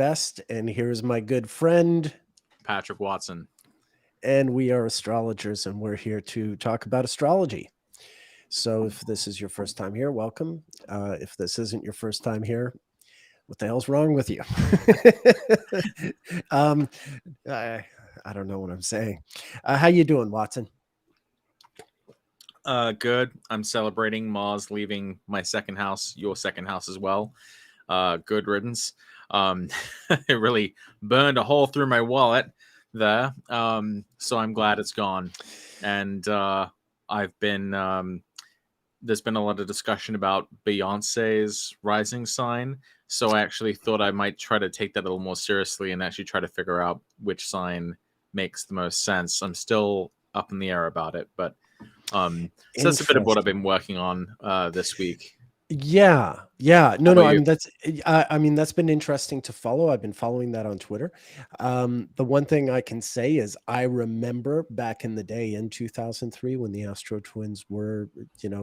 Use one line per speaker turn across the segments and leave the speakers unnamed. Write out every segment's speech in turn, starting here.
best, and here's my good friend,
Patrick Watson.
and we are astrologers, and we're here to talk about astrology. So, if this is your first time here, welcome. If this isn't your first time here, what the hell's wrong with you? um, I don't know what I'm saying. How you doing, Watson?
Good. I'm celebrating Mars leaving my second house, your second house as well. Good riddance. Um, it really burned a hole through my wallet there. So I'm glad it's gone. And I've been there's been a lot of discussion about Beyonce's rising sign. So I actually thought I might try to take that a little more seriously and actually try to figure out which sign makes the most sense. I'm still up in the air about it, but so that's a bit of what I've
Interesting.
been working on this week.
Yeah.
How
No.
about
I
you?
mean, that's been interesting to follow. I've been following that on Twitter. The one thing I can say is I remember back in the day in 2003 when the Astro Twins were,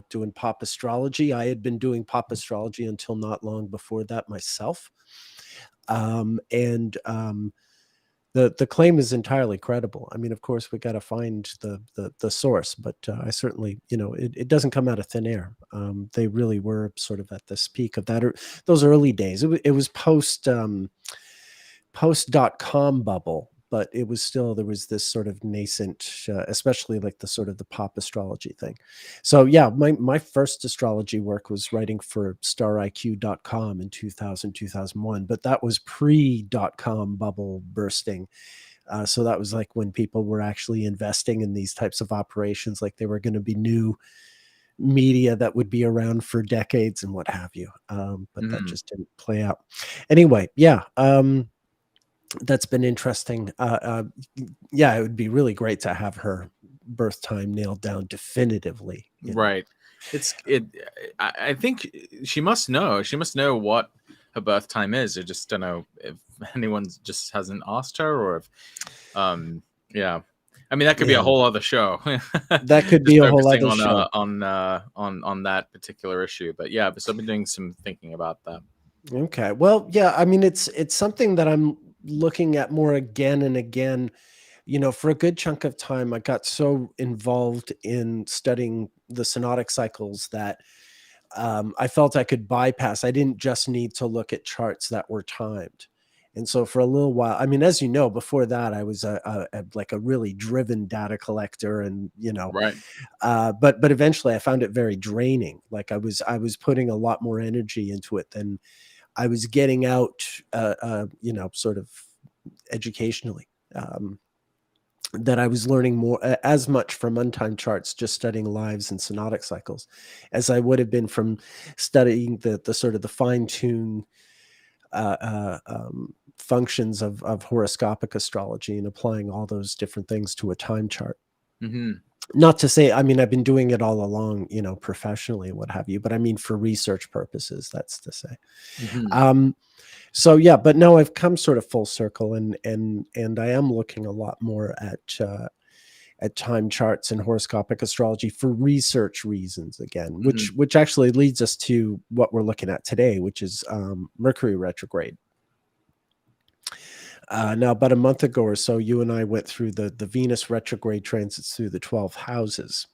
doing pop astrology. I had been doing pop astrology until not long before that myself. And the claim is entirely credible. I mean, of course, we got to find the source, but I certainly, it doesn't come out of thin air. They really were sort of at this peak of that, or those early days. It was post.com bubble, but it was still, there was this sort of nascent, especially like the sort of the pop astrology thing. So yeah, my first astrology work was writing for stariq.com in 2001, but that was pre.com bubble bursting. So that was like when people were actually investing in these types of operations, like they were going to be new media that would be around for decades and what have you. But that
Mhm.
just didn't play out. Anyway, yeah. That's been interesting. Yeah, it would be really great to have her birth time nailed down definitively.
Right. It's it. I think she must know. She must know what her birth time is. I just don't know if anyone just hasn't asked her, or if, yeah. I mean, that could be a
Yeah,
whole other show,
that could
just
be a whole
focusing
other
on
show.
on that particular issue. But yeah, so I've been doing some thinking about that.
Okay. Well, yeah, I mean, it's something that I'm looking at more again and again. For a good chunk of time, I got so involved in studying the synodic cycles that I felt I could bypass. I didn't just need to look at charts that were timed. And so for a little while, I mean, as you know, before that, I was like a really driven data collector, and
Right.
but eventually, I found it very draining. Like I was putting a lot more energy into it than I was getting out, sort of educationally. That I was learning more as much from untimed charts, just studying lives and synodic cycles, as I would have been from studying the sort of the fine tune functions of horoscopic astrology and applying all those different things to a time chart.
Hmm.
Not to say, I mean, I've been doing it all along, professionally, what have you, but I mean, for research purposes, that's to say.
Hmm.
Um, so yeah, but no, I've come sort of full circle, and I am looking a lot more at time charts and horoscopic astrology for research reasons again, which
Hmm.
which actually leads us to what we're looking at today, which is Mercury retrograde. Now, about a month ago or so, you and I went through the Venus retrograde transits through the 12 houses.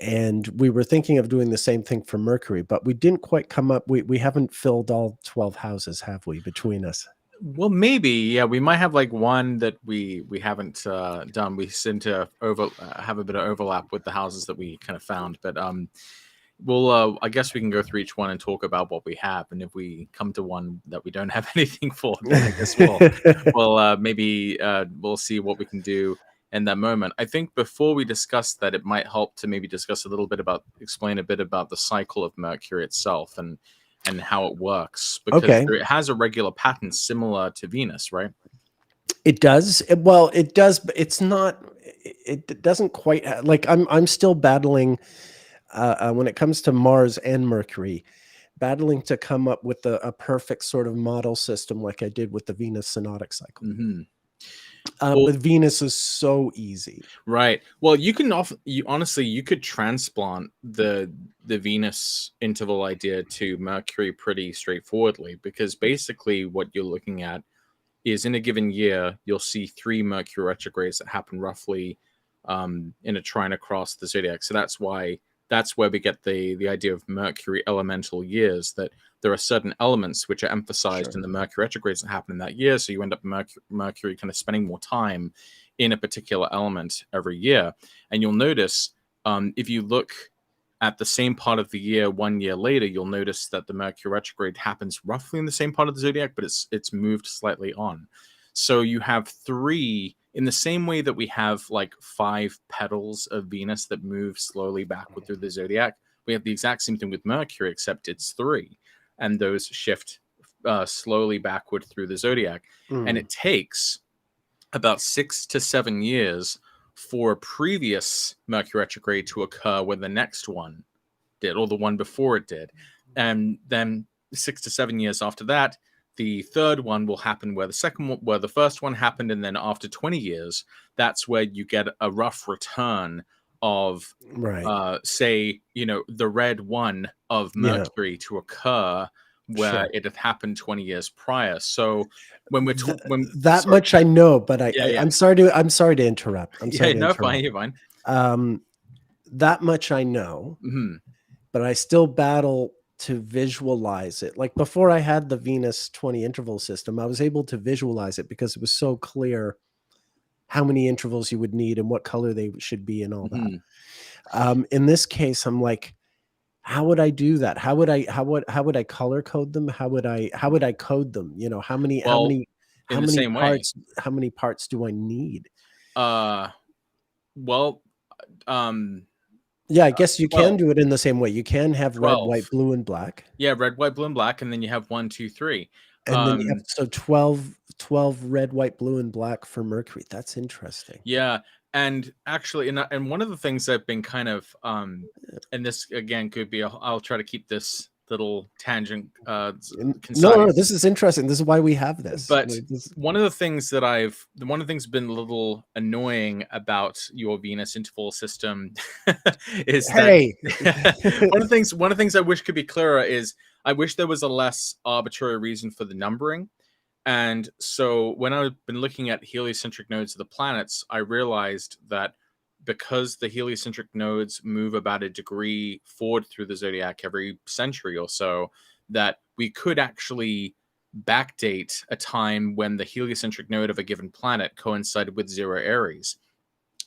And we were thinking of doing the same thing for Mercury, but we didn't quite come up. We haven't filled all 12 houses, have we, between us?
Well, maybe, yeah. We might have like one that we haven't done. We seem to have a bit of overlap with the houses that we kind of found, but we'll I guess we can go through each one and talk about what we have, and if we come to one that we don't have anything for, then I guess we'll maybe we'll see what we can do in that moment. I think before we discuss that, it might help to maybe discuss a little bit about explain a bit about the cycle of Mercury itself and how it works, because
Okay.
it has a regular pattern similar to Venus, right?
It does. Well, it does, but it's not. It doesn't quite like I'm still battling when it comes to Mars and Mercury, battling to come up with a perfect sort of model system like I did with the Venus synodic cycle.
Hmm.
But Venus is so easy.
Right. Well, you honestly, you could transplant the Venus interval idea to Mercury pretty straightforwardly, because basically what you're looking at is, in a given year, you'll see 3 Mercury retrogrades that happen roughly in a trine across the zodiac. So that's where we get the idea of Mercury elemental years, that there are certain elements which are emphasized
Sure.
in the Mercury retrogrades that happen in that year. So you end up Mercury kind of spending more time in a particular element every year. And you'll notice, if you look at the same part of the year 1 year later, you'll notice that the Mercury retrograde happens roughly in the same part of the zodiac, but it's moved slightly on. So you have 3, in the same way that we have like 5 petals of Venus that move slowly backward through the zodiac. We have the exact same thing with Mercury, except it's 3, and those shift slowly backward through the zodiac. And it takes about 6 to 7 years for a previous Mercury retrograde to occur when the next one did, or the one before it did. And then 6 to 7 years after that, the third one will happen where the first one happened, and then after 20 years, that's where you get a rough return of, say, the red one of Mercury to occur where it had happened 20 years prior. So when we're
much I know, but I'm sorry to interrupt.
Fine, you're fine.
That much I know, but I still battle to visualize it. Like before I had the Venus 20 interval system, I was able to visualize it because it was so clear how many intervals you would need and what color they should be and all that. In this case, I'm like, how would I do that? How would I color code them? How would I code them? How many parts do I need? Yeah, I guess you can do it in the same way. You can have 12. Red, white, blue, and black.
Yeah, red, white, blue, and black, and then you have 1, 2, 3.
And then you have, so 12 red, white, blue, and black for Mercury. That's interesting.
Yeah, and actually, and one of the things I've been kind of, and this again could be, I'll try to keep this little tangent concise.
No, this is interesting. This is why we have this.
But one of the things that's been a little annoying about your Venus interval system is that one of the things I wish could be clearer is I wish there was a less arbitrary reason for the numbering. And so when I've been looking at heliocentric nodes of the planets, I realized that because the heliocentric nodes move about a degree forward through the zodiac every century or so, that we could actually backdate a time when the heliocentric node of a given planet coincided with 0 Aries.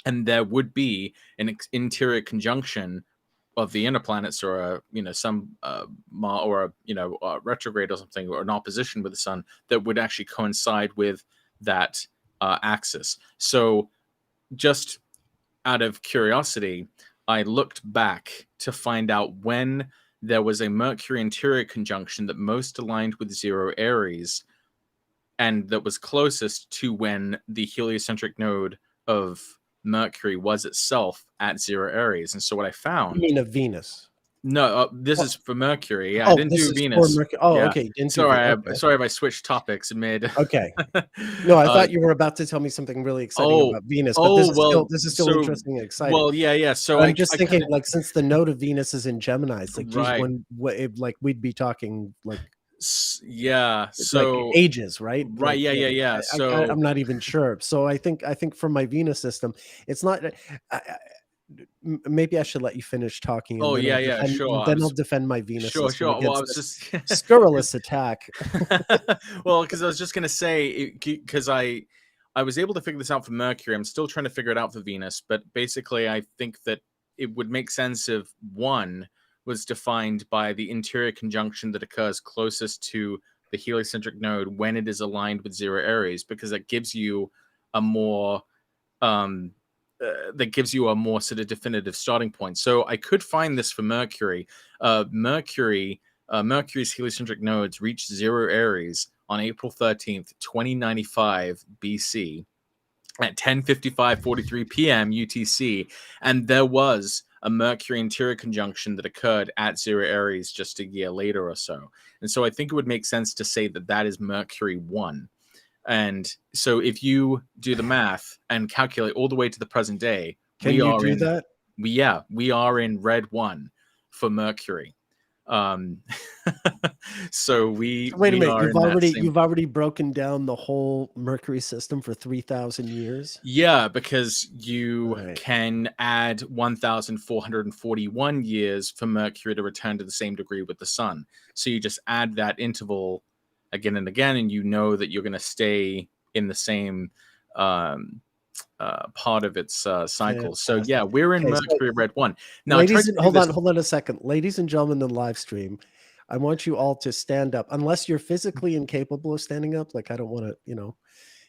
And there would be an interior conjunction of the inner planets, or a retrograde or something, or an opposition with the sun that would actually coincide with that axis. So just out of curiosity, I looked back to find out when there was a Mercury interior conjunction that most aligned with 0 Aries, and that was closest to when the heliocentric node of Mercury was itself at 0 Aries. And so what I found...
You mean of Venus?
No, this is for Mercury. Yeah, I didn't do Venus.
Okay.
Sorry if I switched topics mid.
Okay. No, I thought you were about to tell me something really exciting about Venus, but this is still interesting and exciting.
Well, yeah. So
I'm just thinking, like, since the node of Venus is in Gemini, it's like, geez, we'd be talking like.
Yeah, so
like ages, right?
Right, yeah. So
I'm not even sure. So I think for my Venus system, it's not. Maybe I should let you finish talking.
And
sure. Then I'll defend my Venus.
Sure. Well, I was just
scurrilous attack.
Well, because I was just gonna say, because I was able to figure this out for Mercury. I'm still trying to figure it out for Venus, but basically, I think that it would make sense if one was defined by the interior conjunction that occurs closest to the heliocentric node when it is aligned with 0 Aries, because that gives you a more sort of definitive starting point. So I could find this for Mercury. Mercury's heliocentric nodes reached 0 Aries on April 13th, 2095 BC at 10:55:43 p.m. UTC, and there was a Mercury interior conjunction that occurred at 0 Aries just a year later or so. And so I think it would make sense to say that that is Mercury 1. And so if you do the math and calculate all the way to the present day,
Can you do that?
we are in red 1 for Mercury. So
Wait a
we
minute.
are in that same.
You've already broken down the whole Mercury system for 3,000 years.
Yeah, because you
Right.
can add 1,441 years for Mercury to return to the same degree with the sun. So you just add that interval again and again, and you know that you're going to stay in the same part of its cycle. So
Fantastic.
yeah, we're in
Okay, so
Mercury red 1. Now I tried to do
hold
this.
on a second. Ladies and gentlemen in the live stream, I want you all to stand up unless you're physically incapable of standing up. Like I don't want to,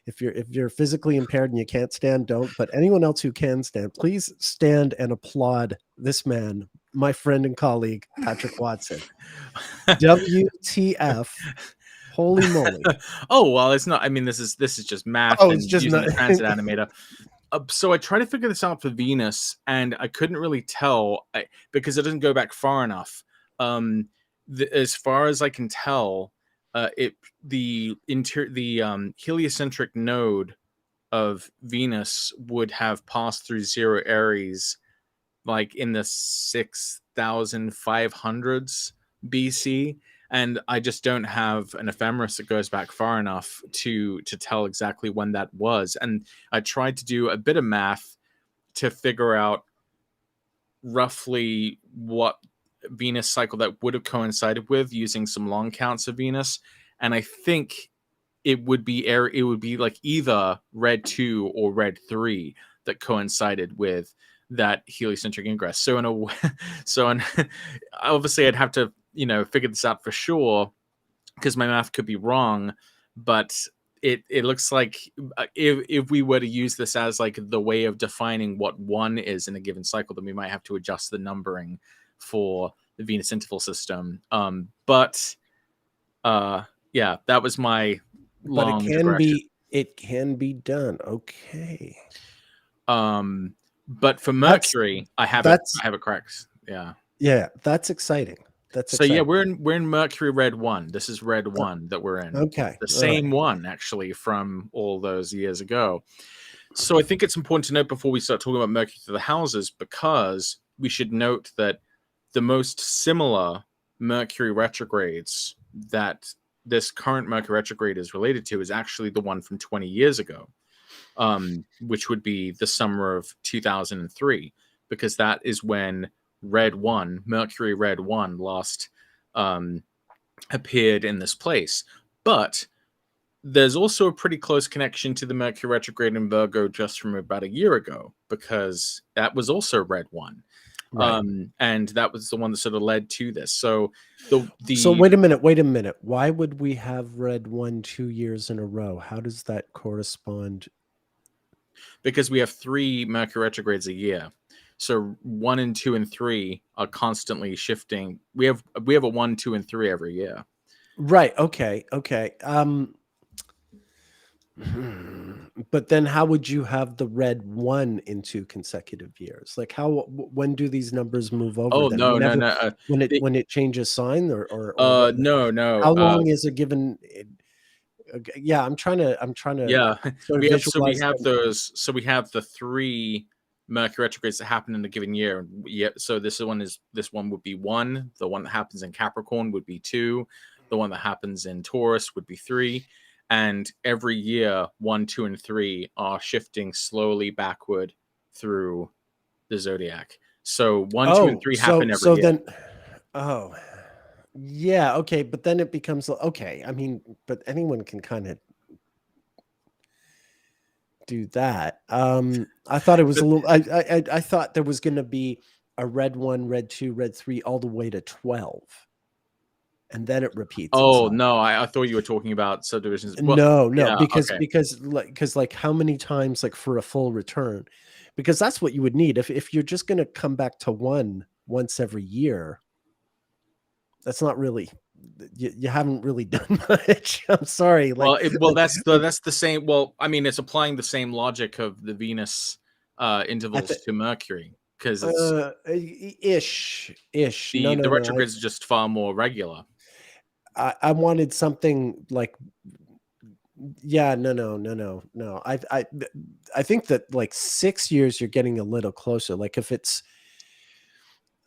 if you're physically impaired and you can't stand, don't. But anyone else who can stand, please stand and applaud this man, my friend and colleague, Patrick Watson. WTF. Holy moly.
Oh, well, it's not. I mean, this is just math
Oh,
and
it's just
using
not
the transit animator. So I tried to figure this out for Venus, and I couldn't really tell because it doesn't go back far enough. As far as I can tell, the heliocentric node of Venus would have passed through 0 Aries like in the 6,500s BC, and I just don't have an ephemeris that goes back far enough to tell exactly when that was. And I tried to do a bit of math to figure out roughly what Venus cycle that would have coincided with using some long counts of Venus, and I think it would be like either red 2 or red 3 that coincided with that heliocentric ingress. So obviously I'd have to figure this out for sure because my math could be wrong, but it looks like if we were to use this as like the way of defining what 1 is in a given cycle, then we might have to adjust the numbering for the Venus interval system. But yeah, that was my
But
long digression.
it can be done. Okay.
But for Mercury, I have it correct. Yeah.
Yeah, that's exciting. That's
So yeah,
exciting.
we're in Mercury red 1. This is red 1 that we're in.
Okay.
The same one actually from all those years ago. So I think it's important to note before we start talking about Mercury through the houses, because we should note that the most similar Mercury retrogrades that this current Mercury retrograde is related to is actually the one from 20 years ago, which would be the summer of 2003, because that is when Mercury red 1 last appeared in this place. But there's also a pretty close connection to the Mercury retrograde in Virgo just from about a year ago, because that was also red 1.
Right.
And that was the one that sort of led to this. So
So wait a minute. Why would we have red 1 2 years in a row? How does that correspond?
Because we have 3 Mercury retrogrades a year. So 1 and 2 and 3 are constantly shifting. We have a 1, 2, and 3 every year.
Right. Okay. But then how would you have the red 1 in 2 consecutive years? Like when do these numbers move over?
Oh,
then?
no.
When it changes sign or
no.
How long is a given? Yeah, I'm trying to
Yeah,
sort of
we
visualize.
have those. So we have the 3 Mercury retrogrades that happen in a given year. Yeah. So this one would be 1. The one that happens in Capricorn would be 2. The one that happens in Taurus would be 3. And every year, 1, 2, and 3 are shifting slowly backward through the zodiac. So 1, 2, and 3 happen every year.
Then, yeah, okay, but then it becomes okay. I mean, but anyone can kind of do that. I thought it was a little. I thought there was going to be a red 1, red 2, red 3, all the way to 12. And then it repeats.
Oh
itself.
no, I thought you were talking about subdivisions.
Well, no,
yeah,
because
okay.
because how many times like for a full return? Because that's what you would need if you're just going to come back to 1 once every year. That's not really. You haven't really done much. I'm sorry.
That's the same. Well, I mean, it's applying the same logic of the Venus intervals to Mercury, because
it's ish.
The retrogrades is just far more regular.
I wanted something like Yeah, no. I think that like 6 years you're getting a little closer. Like if it's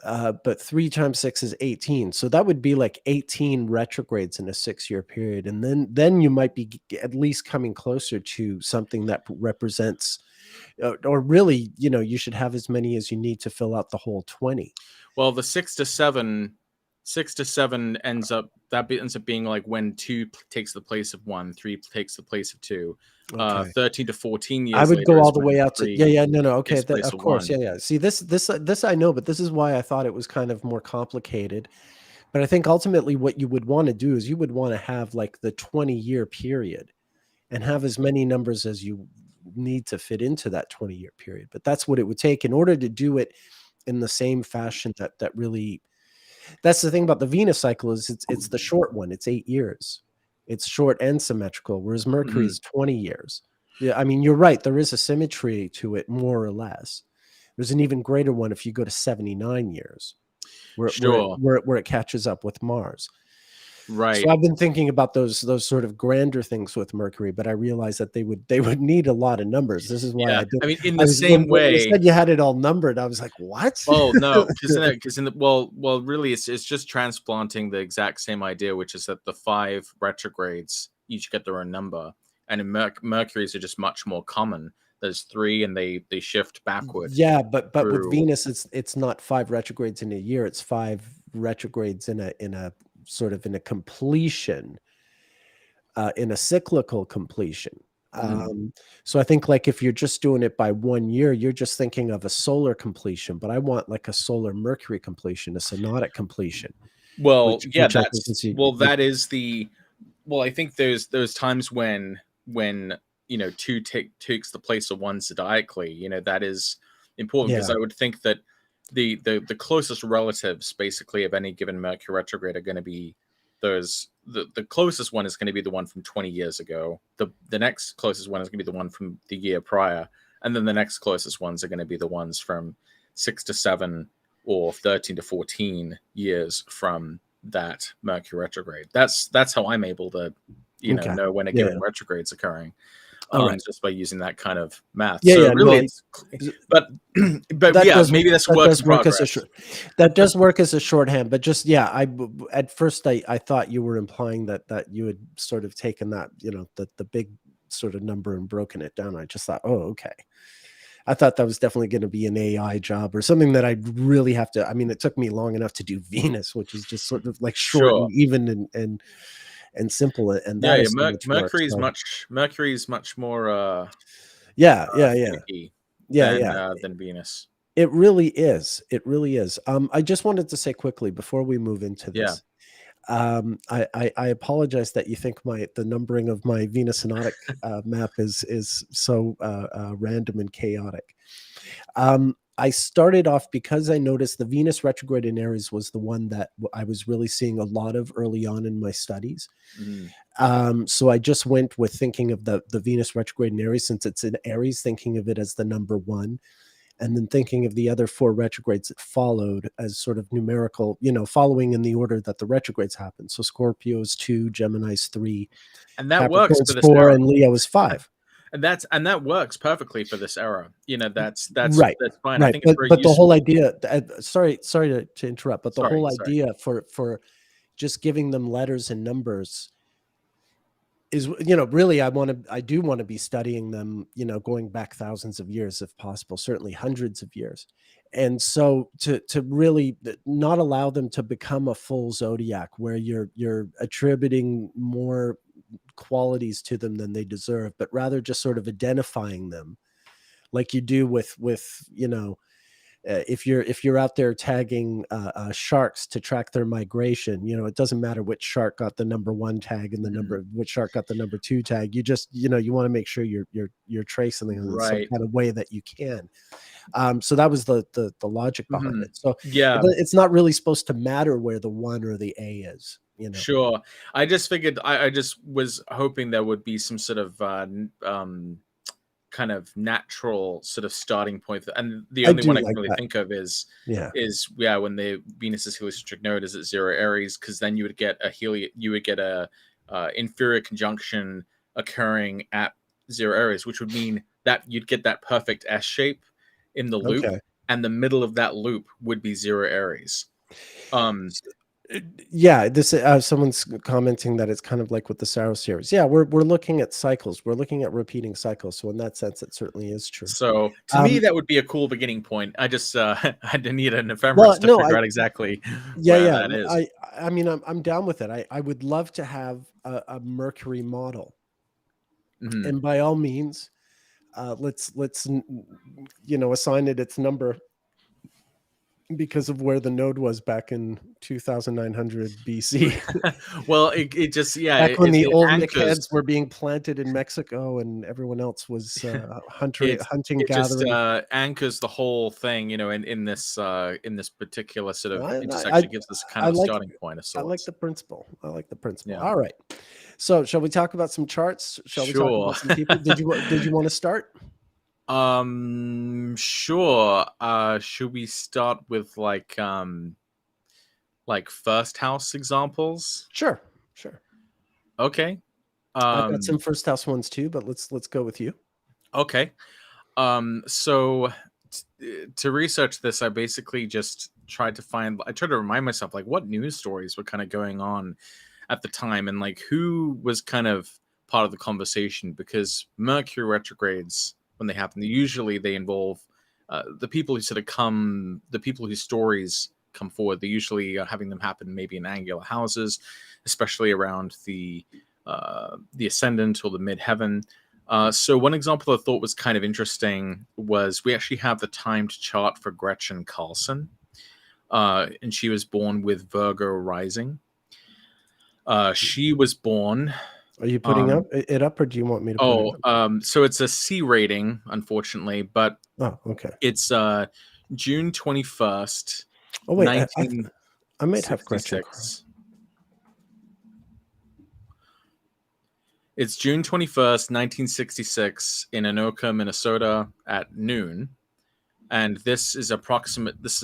but 3 times 6 is 18. So that would be like 18 retrogrades in a 6 year period. And then you might be at least coming closer to something that represents or really, you should have as many as you need to fill out the whole 20.
Well, the 6 to 7 ends up being like when two takes the place of one, three takes the place of two.
Okay.
13 to 14
I
years
would
later
go
is
all the
when
way out to
three
no. Okay,
takes the
that,
place
of
of
course,
one.
yeah. See, this I know, but this is why I thought it was kind of more complicated. But I think ultimately what you would want to do is you would want to have like the 20-year period and have as many numbers as you need to fit into that 20-year period. But that's what it would take in order to do it in the same fashion that really. That's the thing about the Venus cycle is it's the short one. It's 8 years. It's short and symmetrical, whereas Mercury
Mhm.
is 20 years. Yeah, I mean, you're right. There is a symmetry to it, more or less. There's an even greater one if you go to 79 years,
Sure.
where it catches up with Mars. So
Right.
I've been thinking about those sort of grander things with Mercury, but I realized that they would need a lot of numbers. This is why
Yeah.
I did.
I mean, in
I
the
was
same
when you
way.
said you had it all numbered, I was like, what?
Well, no, because in the really, it's just transplanting the exact same idea, which is that the 5 retrogrades each get their own number, and in Mercury's are just much more common. There's three, and they shift backward
Yeah, but with
through.
Venus, it's not 5 retrogrades in a year. It's 5 retrogrades in a sort of in a completion, in a cyclical completion.
Mhm.
So I think like if you're just doing it by 1 year, you're just thinking of a solar completion. But I want like a solar Mercury completion, a synodic completion,
Well, yeah,
which I think
that's
is
well, that is the well. I think there's times when two takes the place of one zodiacally. That is important because
yeah.
I would think that the closest relatives basically of any given Mercury retrograde are going to be the closest one is going to be the one from 20 years ago. The next closest one is going to be the one from the year prior, and then the next closest ones are going to be the ones from 6 to 7 or 13 to 14 years from that Mercury retrograde. That's how I'm able to,
Okay.
know when a
Yeah.
given
Yeah.
retrograde's occurring,
All right.
just by using that kind of math.
Yeah.
So
Yeah.
really,
No,
it's but but
that
yeah,
does
maybe that's
that
works
does
in
work as a
progress.
short that does work as a shorthand, but just yeah, at first I thought you were implying that you had sort of taken that, the big sort of number and broken it down. I just thought, oh, okay. I thought that was definitely going to be an AI job or something that I'd really have to. I mean, it took me long enough to do Venus, which is just sort of like short
Sure.
and even and simple, and
Yeah,
that
yeah.
is so much work. So
Mercury's much more
yeah,
finicky
yeah.
than Venus.
It really is. It really is. I just wanted to say quickly before we move into
Yeah.
this. I apologize that you think the numbering of my Venus synodic map is so random and chaotic. I started off because I noticed the Venus retrograde in Aries was the one that I was really seeing a lot of early on in my studies.
Mhm.
So I just went with thinking of the Venus retrograde in Aries since it's in Aries, thinking of it as the number one, and then thinking of the other four retrogrades that followed as sort of numerical, following in the order that the retrogrades happened. So Scorpio's 2, Gemini's 3,
And that works for
Capricorn's
this
4,
era.
and Leo is 5.
And that works perfectly for this era.
Right.
That's fine. I
Right.
think it's very
But the whole
useful.
idea, sorry to interrupt, but the
Sorry,
whole
sorry.
idea for just giving them letters and numbers is, really I do want to be studying them, going back thousands of years if possible, certainly hundreds of years. And so to really not allow them to become a full zodiac where you're attributing more qualities to them than they deserve, but rather just sort of identifying them like you do with if you're out there tagging sharks to track their migration, it doesn't matter which shark got the number one tag and the
Mhm.
number which shark got the number two tag. You just you want to make sure you're tracing them in some
Right.
kind of way that you can. So that was the logic behind
Mhm.
it. So
Yeah.
it's not really supposed to matter where the one or the A is.
Sure. I just figured I just was hoping there would be some sort of kind of natural sort of starting point. And the
I
only
do
one I can
like
really
that.
think of
Yeah.
is yeah, when the Venus's heliocentric node is at 0 Aries, because then you would get a inferior conjunction occurring at 0 Aries, which would mean that you'd get that perfect S shape in the loop,
Okay.
and the middle of that loop would be 0 Aries.
Yeah, this someone's commenting that it's kind of like with the Saros series. Yeah, we're looking at cycles. We're looking at repeating cycles. So in that sense, it certainly is true.
So to me, that would be a cool beginning point. I just I need an
Well,
ephemeris to
no,
figure out exactly
yeah,
where
yeah.
that is.
I mean, I'm down with it. I would love to have a Mercury model,
Mhm.
and by all means, let's assign it its number because of where the node was back in 2900 BC.
Well, it just
Back when the
it
Olmec
anchors.
heads were being planted in Mexico and everyone else was hunting,
It just
gathering.
anchors the whole thing, in this particular sort of
I,
intersection. Gives us kind
I
of a
like
starting point of
I like
sorts.
the principle. I like the principle.
Yeah,
All right. So, shall we talk about some charts? Shall we talk
sure.
about some people? Did you want to start?
Sure. Should we start with like first house examples?
Sure. Sure.
Okay.
I've got some
Um,
first house ones too, but let's go with you.
okay. So to research this, I basically just tried to remind myself like what news stories were kind of going on at the time, and like who was kind of part of the conversation, because Mercury retrogrades, when they happen, usually they involve the people who the people whose stories come forward. They usually are having them happen maybe in angular houses, especially around the ascendant or the midheaven. So one example I thought was kind of interesting was we actually have the timed chart for Gretchen Carlson, and she was born with Virgo rising. She was born.
Are you putting
Um,
up it up, or do you want me to put it up?
so it's a C rating, unfortunately, but
Oh, okay.
it's June 21st,
Oh wait, I might have Gretchen Carl.
1966. It's June 21st, 1966, in Anoka, Minnesota, at noon. And this is an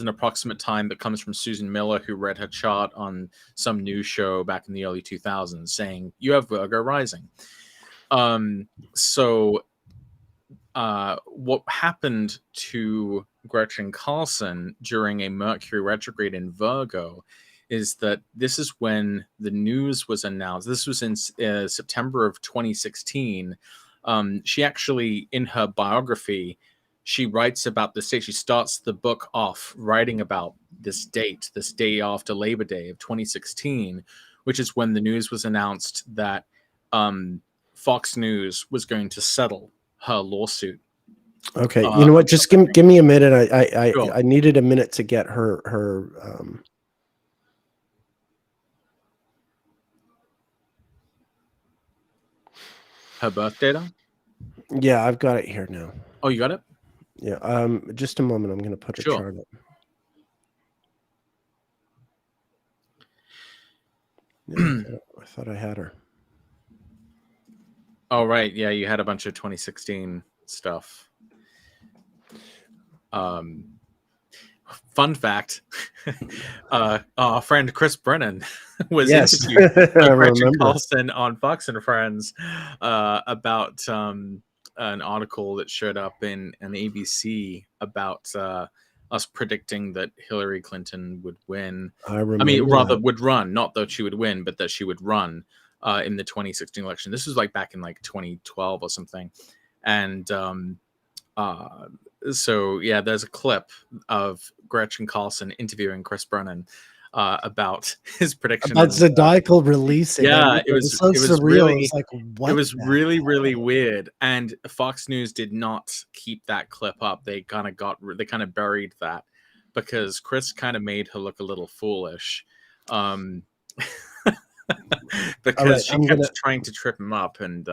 approximate time that comes from Susan Miller, who read her chart on some news show back in the early 2000s, saying you have Virgo rising. So what happened to Gretchen Carlson during a Mercury retrograde in Virgo is that this is when the news was announced. This was in September of 2016. She actually, in her biography, she writes about this date. She starts the book off writing about this date, this day after Labor Day of 2016, which is when the news was announced that Fox News was going to settle her lawsuit.
Okay, you know what? Just give me a minute.
Sure.
I needed a minute to get her
Her birth data.
Yeah, I've got it here now.
Oh, you got it?
Yeah. Just a moment. I'm going to put a
Sure.
chart up. Yeah, I thought I had her.
Oh, right. Yeah, you had a bunch of 2016 stuff. Fun fact, our friend Chris Brennan was interviewed by Gretchen Carlson on Fox and Friends about an article that showed up in an ABC about us predicting that Hillary Clinton would win.
I
mean, rather
that.
would run, not that she would win, but that she would run in the 2016 election. This was like back in like 2012 or something. And so yeah, there's a clip of Gretchen Carlson interviewing Chris Brennan about his prediction
about zodiacal releasing.
Yeah, it was
so surreal.
Really,
it was like, what?
It was really weird, and Fox News did not keep that clip up. They kind of buried that because Chris kind of made her look a little foolish. Because she kept trying to trip him up, and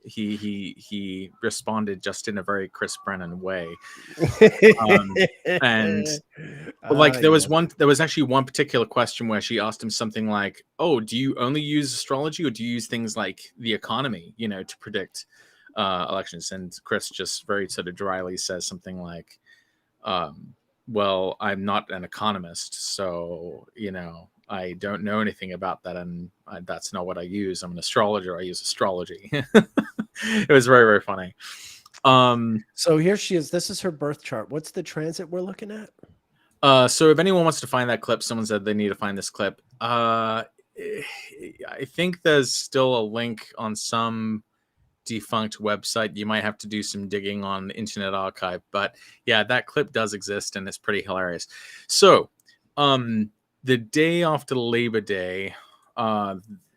he responded just in a very Chris Brennan way. And like there was actually one particular question where she asked him something like, "Oh, do you only use astrology, or do you use things like the economy, to predict elections?" And Chris just very sort of dryly says something like, "Well, I'm not an economist, so I don't know anything about that, and that's not what I use. I'm an astrologer. I use astrology. It was very, very funny.
So here she is. This is her birth chart. What's the transit we're looking at?
So if anyone wants to find that clip, someone said they need to find this clip. I think there's still a link on some defunct website. You might have to do some digging on Internet Archive, but yeah, that clip does exist and it's pretty hilarious. So, the day after Labor Day,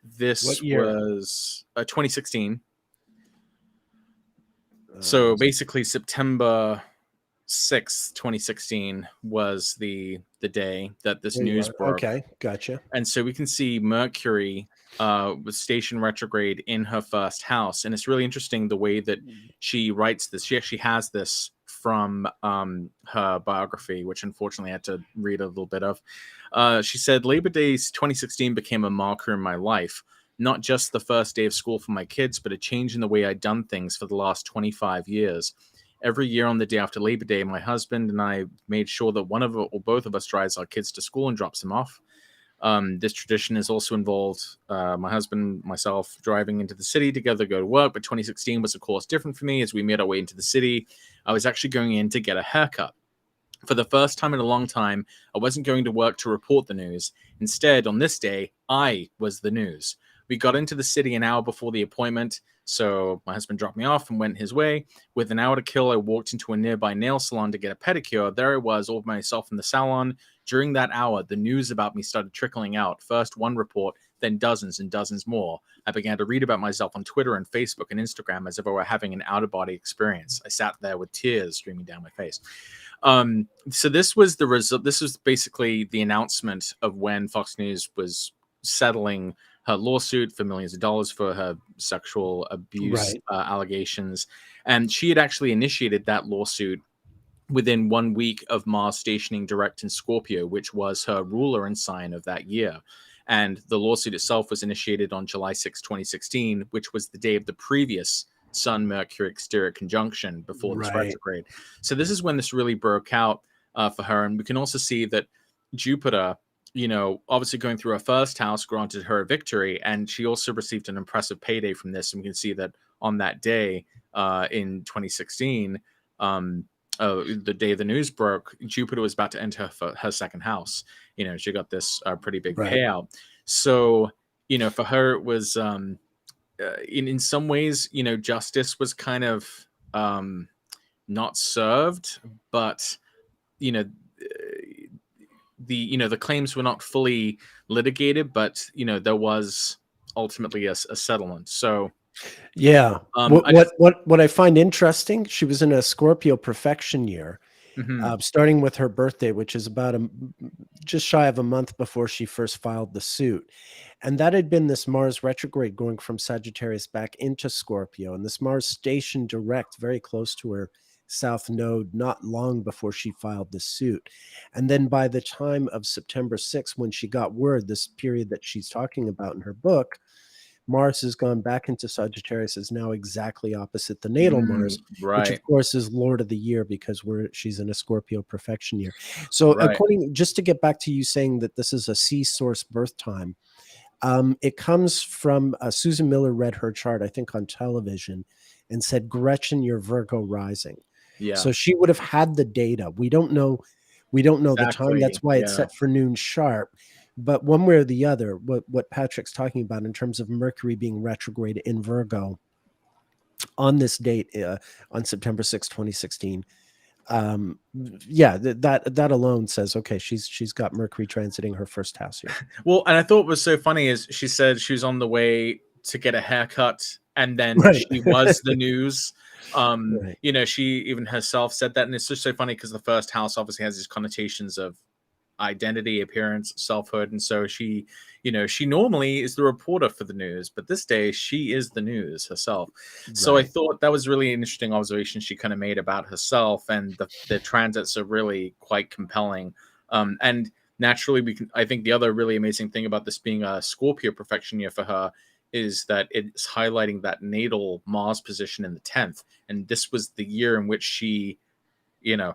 this
What year?
was 2016. So basically, September 6th, 2016 was the day that this news broke.
Okay, gotcha.
And so we can see Mercury was stationed retrograde in her first house. And it's really interesting the way that she writes this. She actually has this from her biography, which unfortunately I had to read a little bit of. She said, Labor Day 2016 became a marker in my life. Not just the first day of school for my kids, but a change in the way I'd done things for the last 25 years. Every year on the day after Labor Day, my husband and I made sure that one of or both of us drives our kids to school and drops them off. This tradition has also involved my husband, myself, driving into the city together to go to work. But 2016 was, of course, different for me. As we made our way into the city, I was actually going in to get a haircut. For the first time in a long time, I wasn't going to work to report the news. Instead, on this day, I was the news. We got into the city an hour before the appointment, so my husband dropped me off and went his way. With an hour to kill, I walked into a nearby nail salon to get a pedicure. There I was, all by myself in the salon. During that hour, the news about me started trickling out. First one report, then dozens and dozens more. I began to read about myself on Twitter and Facebook and Instagram as if I were having an out-of-body experience. I sat there with tears streaming down my face. So this was the result. This was basically the announcement of when Fox News was settling her lawsuit for millions of dollars for her sexual abuse allegations. And she had actually initiated that lawsuit within 1 week of Mars stationing direct in Scorpio, which was her ruler and sign of that year. And the lawsuit itself was initiated on July 6, 2016, which was the day of the previous Sun-Mercury exterior conjunction before this retrograde. So this is when this really broke out for her. And we can also see that Jupiter, obviously going through her first house, granted her a victory, and she also received an impressive payday from this. And we can see that on that day in 2016, the day the news broke, Jupiter was about to enter her second house. She got this pretty big payout. So, for her, it was in some ways, justice was kind of not served, but the claims were not fully litigated, but there was ultimately a settlement. So
yeah, what I find interesting, she was in a Scorpio perfection year, starting with her birthday, which is about just shy of a month before she first filed the suit. And that had been this Mars retrograde going from Sagittarius back into Scorpio, and this Mars stationed direct very close to her south node not long before she filed the suit. And then by the time of September 6th, when she got word, this period that she's talking about in her book, Mars has gone back into Sagittarius, is now exactly opposite the natal Mars, which of course is Lord of the Year because she's in a Scorpio perfection year. So just to get back to you saying that this is a C source birth time, it comes from Susan Miller read her chart, I think on television, and said, Gretchen, you're Virgo rising. Yeah. So she would have had the data. We don't know the time. That's why it's set for noon sharp. But one way or the other, what Patrick's talking about in terms of Mercury being retrograde in Virgo on this date, on September 6, 2016, that alone says, okay, she's got Mercury transiting her first house here.
Well, and I thought what was so funny is she said she was on the way to get a haircut, and then she was the news. She even herself said that, and it's just so funny because the first house obviously has these connotations of identity, appearance, selfhood, and so she normally is the reporter for the news, but this day she is the news herself. So I thought that was really an interesting observation she kind of made about herself, and the transits are really quite compelling. And naturally, I think the other really amazing thing about this being a Scorpio perfection year for her is that it's highlighting that natal Mars position in the 10th, and this was the year in which she you know,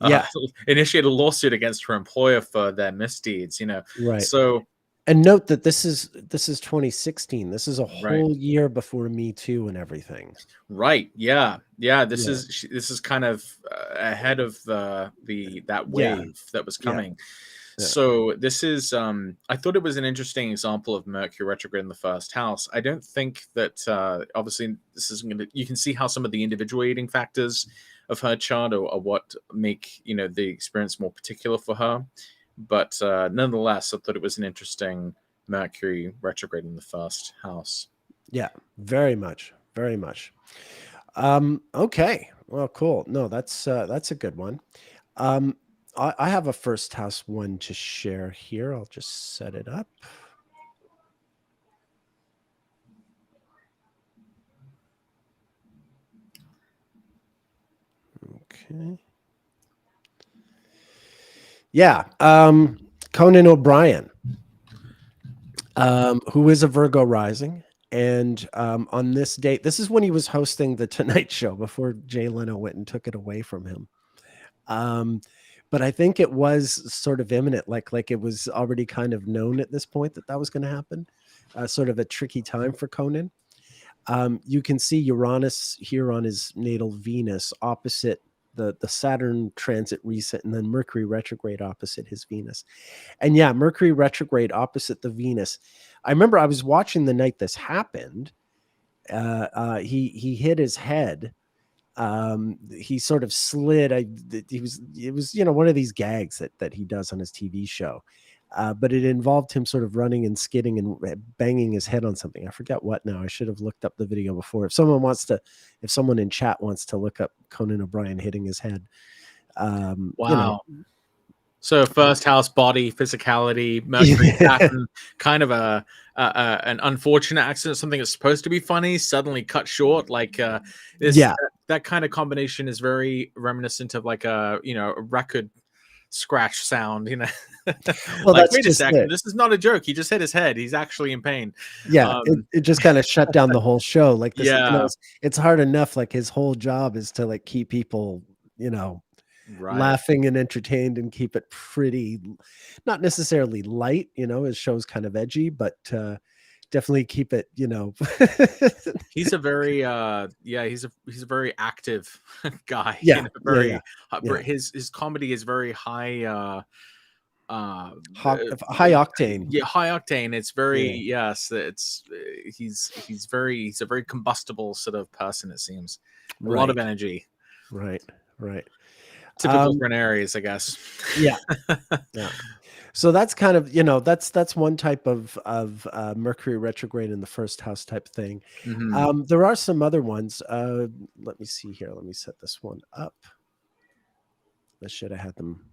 Yeah.
initiate a lawsuit against her employer for their misdeeds,
Right.
So,
And note that this is 2016. This is a
right.
whole year before Me Too and everything.
Right. Yeah. Yeah. This
Yeah.
is kind of ahead of that
Yeah.
wave that was
Yeah.
coming.
Yeah.
So this is I thought it was an interesting example of Mercury retrograde in the first house. I don't think that obviously this is going to, you can see how some of the individuating factors of her chart are what make, the experience more particular for her. But nonetheless, I thought it was an interesting Mercury retrograde in the first house.
Yeah. Very much. Very much. Okay. Well, cool. No, that's a good one. Um, I have a first house one to share here. I'll just set it up. Okay. Yeah. Conan O'Brien, who is a Virgo rising. And on this date, this is when he was hosting the Tonight Show before Jay Leno went and took it away from him. But I think it was sort of imminent, like it was already kind of known at this point that was going to happen. Sort of a tricky time for Conan. You can see Uranus here on his natal Venus opposite the Saturn transit recent, and then Mercury retrograde opposite his Venus. And yeah, Mercury retrograde opposite the Venus. I remember I was watching the night this happened. He hit his head. He sort of slid. It was one of these gags that he does on his TV show. But it involved him sort of running and skidding and banging his head on something. I forget what now. I should have looked up the video before. If someone in chat wants to look up Conan O'Brien hitting his head.
Wow. So first house, body, physicality, Mercury, Saturn, kind of an unfortunate accident, something that's supposed to be funny, suddenly cut short. Like that kind of combination is very reminiscent of like a record scratch sound,
Well,
like,
that's
wait a
just
second, this is not a joke. He just hit his head. He's actually in pain.
Yeah, it just kind of shut down the whole show. Like this,
Yeah.
it's hard enough. Like his whole job is to like keep people,
Right.
laughing and entertained and keep it pretty, not necessarily light. His show's kind of edgy, but definitely keep it.
He's a very he's a very active guy.
Yeah,
His comedy is very high
high octane.
Yeah, high octane. It's very he's a very combustible sort of person, it seems. A lot of energy.
Right.
Typical for an Aries, I guess.
Yeah. So that's kind of, that's one type of Mercury retrograde in the first house type thing.
Mm-hmm.
There are some other ones. Let me see here. Let me set this one up. I should have had them.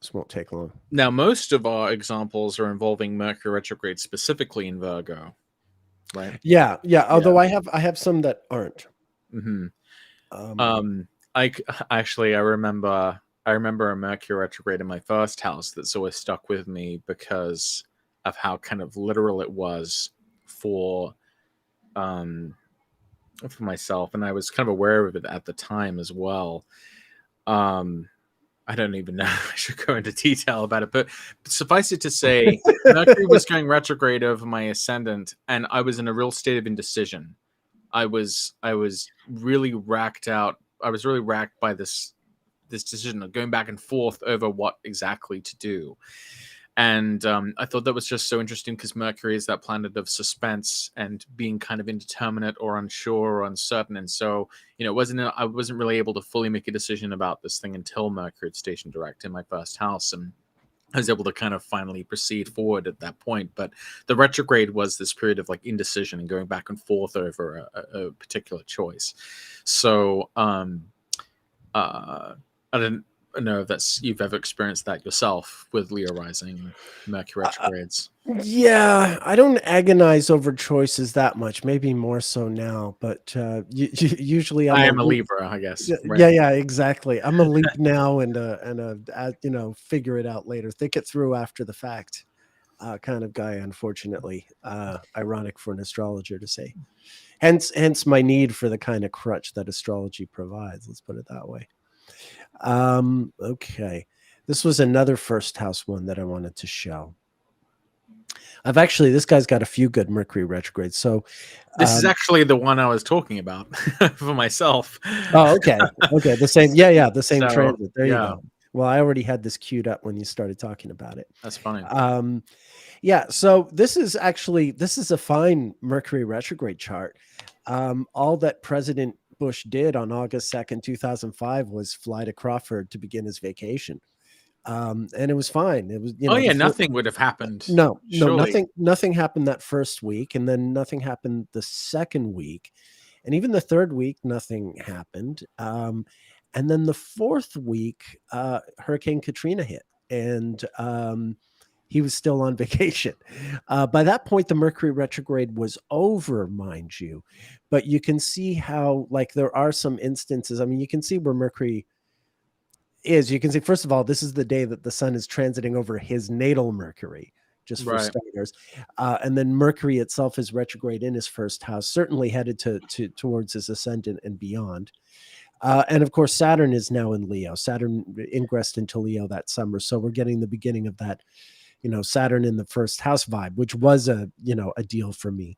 This won't take long.
Now, most of our examples are involving Mercury retrograde specifically in Virgo, right?
Yeah. Although I have some that aren't.
Mm-hmm. I remember a Mercury retrograde in my first house that's always stuck with me because of how kind of literal it was for myself, and I was kind of aware of it at the time as well. I don't even know if I should go into detail about it, but suffice it to say, Mercury was going retrograde over my ascendant, and I was in a real state of indecision. I was really racked out. I was really racked by this decision of going back and forth over what exactly to do. And I thought that was just so interesting because Mercury is that planet of suspense and being kind of indeterminate or unsure or uncertain. And so, I wasn't really able to fully make a decision about this thing until Mercury had stationed direct in my first house. And I was able to kind of finally proceed forward at that point. But the retrograde was this period of like indecision and going back and forth over a particular choice. So I didn't know if you've ever experienced that yourself with Leo rising and Mercury retrogrades.
Yeah, I don't agonize over choices that much. Maybe more so now, but usually
I am a Libra, I guess.
Right? Yeah, exactly. I'm a leap now and figure it out later. Think it through after the fact. kind of guy, unfortunately. Ironic for an astrologer to say. Hence my need for the kind of crutch that astrology provides. Let's put it that way. Okay. This was another first house one that I wanted to show. This guy's got a few good Mercury retrogrades. So
this is actually the one I was talking about for myself.
Oh, okay. Okay. The same. Yeah. The same
So,
transit. There you
yeah.
go. Well, I already had this queued up when you started talking about it.
That's funny.
Yeah. So this is a fine Mercury retrograde chart. All that President Bush did on August 2nd, 2005 was fly to Crawford to begin his vacation. And it was fine. It was,
Oh yeah, nothing would have happened.
No,
surely.
nothing happened that first week, and then nothing happened the second week, and even the third week, nothing happened. And then the fourth week, Hurricane Katrina hit, and he was still on vacation. By that point, the Mercury retrograde was over, mind you, but you can see how, like, there are some instances. I mean, you can see where Mercury is. You can see, first of all, this is the day that the sun is transiting over his natal Mercury, just for starters. And then Mercury itself is retrograde in his first house, certainly headed towards his ascendant and beyond. And of course, Saturn is now in Leo. Saturn ingressed into Leo that summer. So we're getting the beginning of that, Saturn in the first house vibe, which was a deal for me.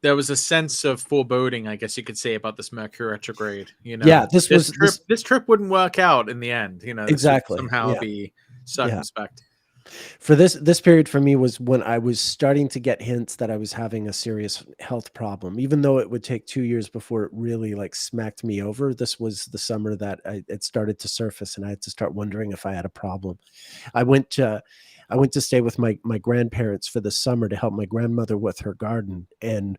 There was a sense of foreboding, I guess you could say, about this Mercury retrograde.
Yeah,
this trip wouldn't work out in the end.
Exactly.
Somehow be circumspect.
For this period for me was when I was starting to get hints that I was having a serious health problem, even though it would take 2 years before it really like smacked me over. This was the summer that it started to surface, and I had to start wondering if I had a problem. I went to stay with my grandparents for the summer to help my grandmother with her garden, and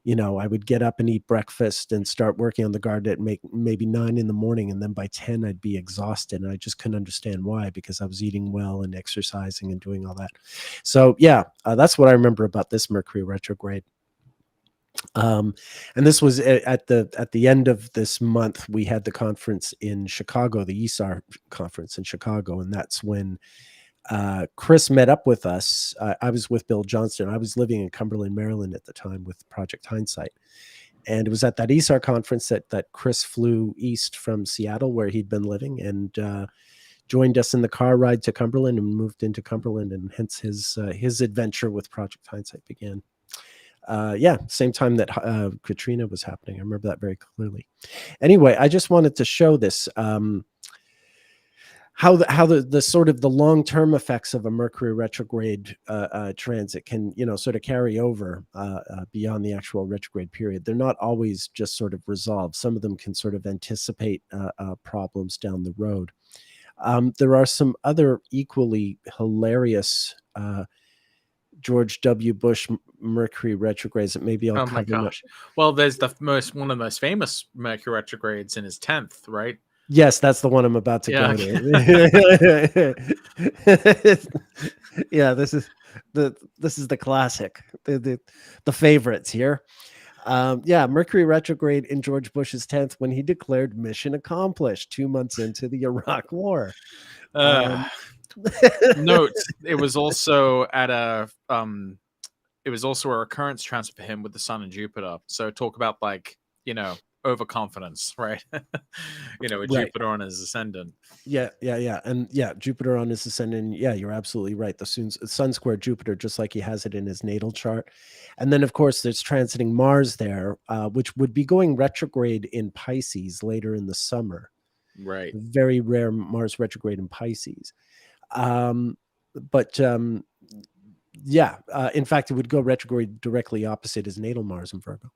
I would get up and eat breakfast and start working on the garden at maybe 9 in the morning. And then by 10, I'd be exhausted. And I just couldn't understand why, because I was eating well and exercising and doing all that. So yeah, that's what I remember about this Mercury retrograde. And this was at the end of this month. We had the conference in Chicago, the ESAR conference in Chicago. And that's when Chris met up with us. I was with Bill Johnston. I was living in Cumberland, Maryland at the time with Project Hindsight. And it was at that ESAR conference that Chris flew east from Seattle, where he'd been living, and joined us in the car ride to Cumberland and moved into Cumberland. And hence his adventure with Project Hindsight began. Same time that Katrina was happening. I remember that very clearly. Anyway, I just wanted to show this. How the sort of the long-term effects of a Mercury retrograde transit can, sort of carry over beyond the actual retrograde period. They're not always just sort of resolved. Some of them can sort of anticipate problems down the road. There are some other equally hilarious George W. Bush Mercury retrogrades that maybe I'll cover.
Oh my gosh. Well, there's one of the most famous Mercury retrogrades in his 10th, right?
Yes, that's the one I'm about to go to. Yeah, this is the classic, the favorites here. Mercury retrograde in George Bush's 10th, when he declared mission accomplished 2 months into the Iraq War.
Note, it was also a recurrence transfer for him with the Sun and Jupiter. So talk about overconfidence, right? With
right.
Jupiter on his ascendant.
Yeah. And Jupiter on his ascendant. Yeah, you're absolutely right. The Sun square Jupiter, just like he has it in his natal chart. And then, of course, there's transiting Mars there, which would be going retrograde in Pisces later in the summer.
Right.
Very rare Mars retrograde in Pisces. In fact, it would go retrograde directly opposite his natal Mars in Virgo.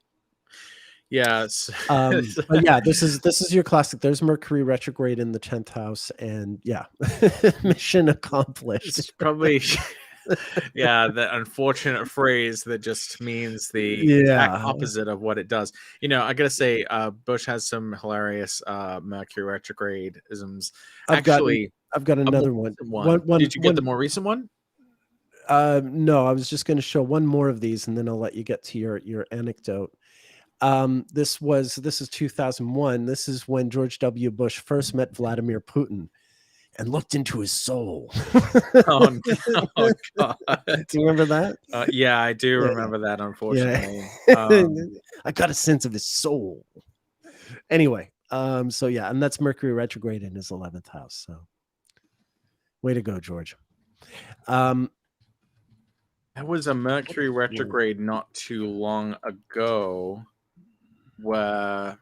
Yes.
This is your classic. There's Mercury retrograde in the 10th house, and mission accomplished.
It's probably the unfortunate phrase that just means the exact opposite of what it does. I gotta say, Bush has some hilarious Mercury retrograde isms.
I've got another one.
Did you get the more recent one?
No, I was just going to show one more of these, and then I'll let you get to your anecdote. This is 2001. This is when George W. Bush first met Vladimir Putin. and looked into his soul.
Oh, oh God.
Do you remember that?
Yeah, I do
Yeah.
remember that, unfortunately.
Yeah. I got a sense of his soul. Anyway, so yeah, and that's Mercury retrograde in his 11th house. So way to go, George.
There was a Mercury retrograde not too long ago where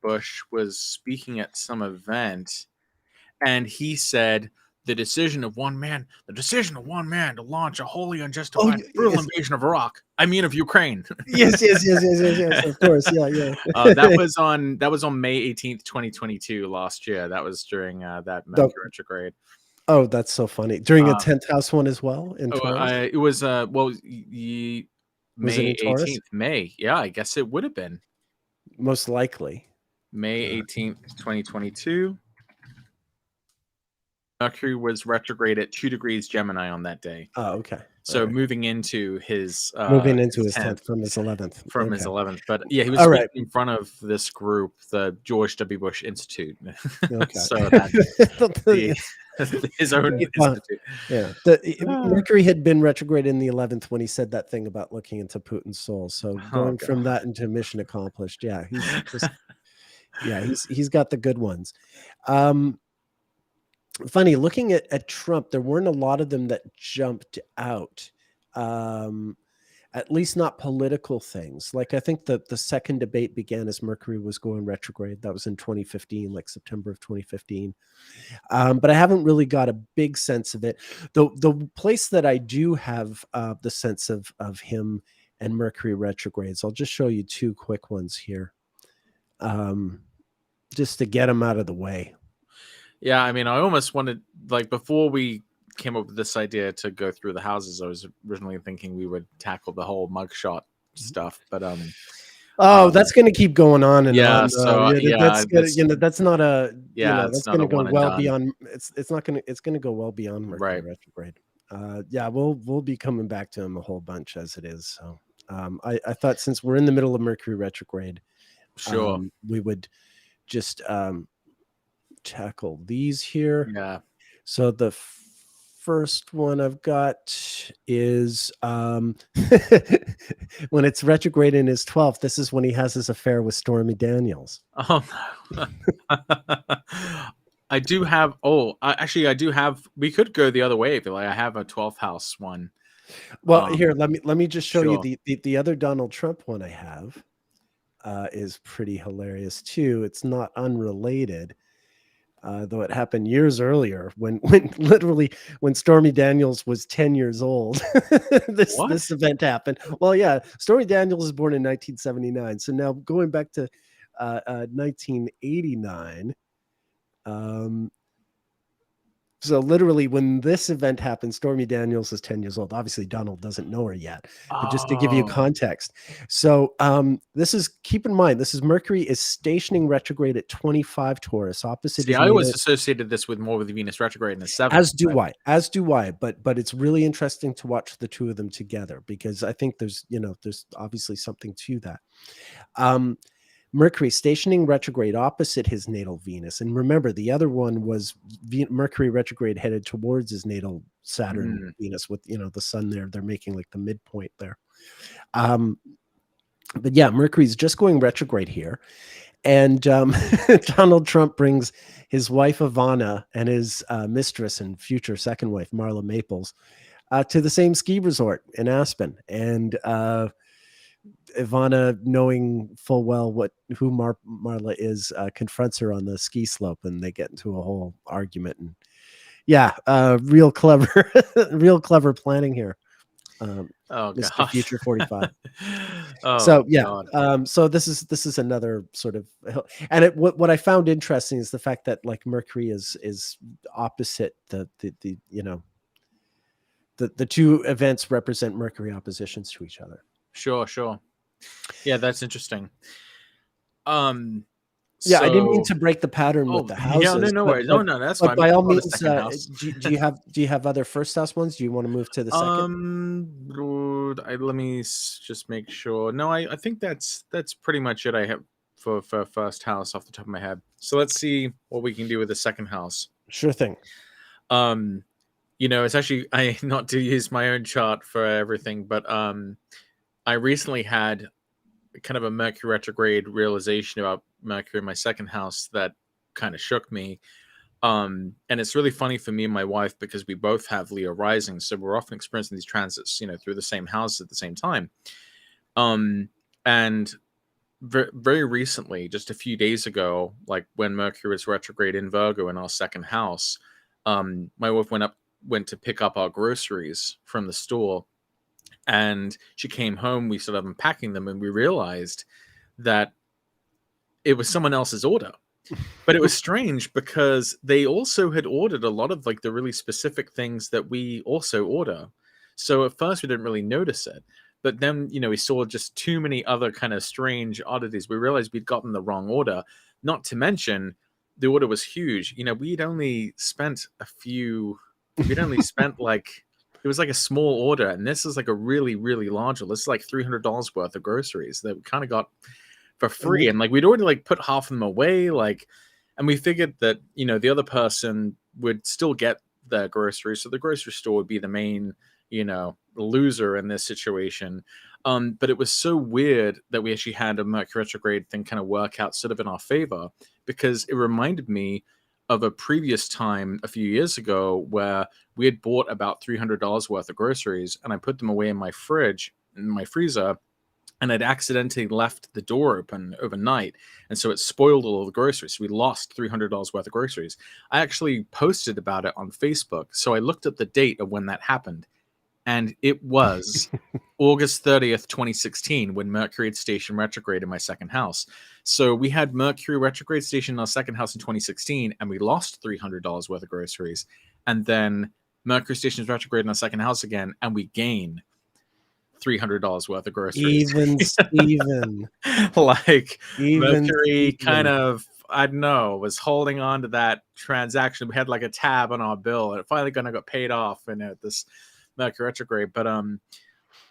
Bush was speaking at some event, and he said the decision of one man to launch a wholly unjustified brutal
yes.
invasion of Iraq. I mean of Ukraine.
Yes, of course. Yeah.
That was on May 18th, 2022 last year. That was during that Mercury retrograde.
Oh, that's so funny. During a 10th house one as well in Taurus?
It was May
Was it in Taurus?
18th. May. Yeah, I guess it would have been.
Most likely.
May 18th, 2022. Mercury was retrograde at 2 degrees Gemini on that day.
Oh, okay.
So moving into his
10th from his 11th.
His 11th. But yeah, he was
All right.
in front of this group, the George W. Bush Institute.
Okay.
So that's his own institute.
Yeah. Mercury had been retrograde in the 11th when he said that thing about looking into Putin's soul. So going from that into mission accomplished. Yeah. He's just, he's got the good ones. Funny, looking at Trump, there weren't a lot of them that jumped out. At least not political things. Like I think that the second debate began as Mercury was going retrograde. That was in 2015, like September of 2015. But I haven't really got a big sense of it. The place that I do have the sense of him and Mercury retrogrades, I'll just show you two quick ones here, just to get them out of the way.
Yeah, I mean, I almost wanted, like, before we came up with this idea to go through the houses, I was originally thinking we would tackle the whole mugshot stuff, but
that's going to keep going on and on.
So
that's not a that's going to go well beyond. It's going to go well beyond Mercury retrograde. We'll be coming back to him a whole bunch as it is. So I thought since we're in the middle of Mercury retrograde, we would just tackle these here.
Yeah.
So the first one I've got is when it's retrograde in his 12th. This is when he has his affair with Stormy Daniels.
Oh no. I do have. I do have. We could go the other way. But like I have a 12th house one.
Well, here let me just show you the other Donald Trump one I have. Is pretty hilarious too. It's not unrelated. Though it happened years earlier when Stormy Daniels was 10 years old. this event happened. Well, yeah, Stormy Daniels was born in 1979. So now going back to 1989. So literally when this event happened, Stormy Daniels is 10 years old. Obviously, Donald doesn't know her yet, but just to give you context. So keep in mind, this is Mercury is stationing retrograde at 25 Taurus opposite.
See, I always associated this more with Venus retrograde in the 7th.
As do I. But it's really interesting to watch the two of them together because I think there's obviously something to that. Mercury stationing retrograde opposite his natal Venus. And remember, the other one was Mercury retrograde headed towards his natal Saturn Venus with, the sun there. They're making like the midpoint there. But yeah, Mercury's just going retrograde here. And Donald Trump brings his wife, Ivana, and his mistress and future second wife, Marla Maples, to the same ski resort in Aspen. And Ivana, knowing full well who Marla is, confronts her on the ski slope, and they get into a whole argument. And real clever planning here. Mr. Future 45. So this is another sort of, and what I found interesting is the fact that like Mercury is opposite the two events represent Mercury oppositions to each other.
Sure. Yeah, that's interesting.
I didn't mean to break the pattern with the houses.
Yeah, no worries. No, that's fine.
By all means, do you have other first house ones? Do you want to move to the second?
Let me just make sure. No, I think that's pretty much it. I have for first house off the top of my head. So let's see what we can do with the second house.
Sure thing.
Um, it's actually I not to use my own chart for everything, but I recently had kind of a Mercury retrograde realization about Mercury in my second house that kind of shook me. And it's really funny for me and my wife because we both have Leo rising, so we're often experiencing these transits, through the same house at the same time. And very recently, just a few days ago, like when Mercury was retrograde in Virgo in our second house, my wife went to pick up our groceries from the store, and she came home. We started unpacking them, and we realized that it was someone else's order. But it was strange because they also had ordered a lot of like the really specific things that we also order. So at first we didn't really notice it. But then, we saw just too many other kind of strange oddities. We realized we'd gotten the wrong order. Not to mention the order was huge. We'd only spent like it was like a small order, and this is like a really, really large order. This is like $300 worth of groceries that we kind of got for free, and like we'd already like put half of them away, like, and we figured that the other person would still get their groceries, so the grocery store would be the main loser in this situation. But it was so weird that we actually had a Mercury retrograde thing kind of work out sort of in our favor, because it reminded me of a previous time a few years ago where we had bought about $300 worth of groceries, and I put them away in my fridge, in my freezer, and I'd accidentally left the door open overnight, and so it spoiled all of the groceries. So we lost $300 worth of groceries. I actually posted about it on Facebook, so I looked up the date of when that happened, and it was August 30th, 2016, when Mercury had stationed retrograde in my second house. So we had Mercury retrograde station in our second house in 2016, and we lost $300 worth of groceries. And then Mercury stations retrograde in our second house again, and we gain $300 worth of groceries.
Even Steven.
Like
Even
Mercury kind
Steven.
of, I don't know, was holding on to that transaction. We had like a tab on our bill, and it finally gonna got paid off in this Mercury retrograde. But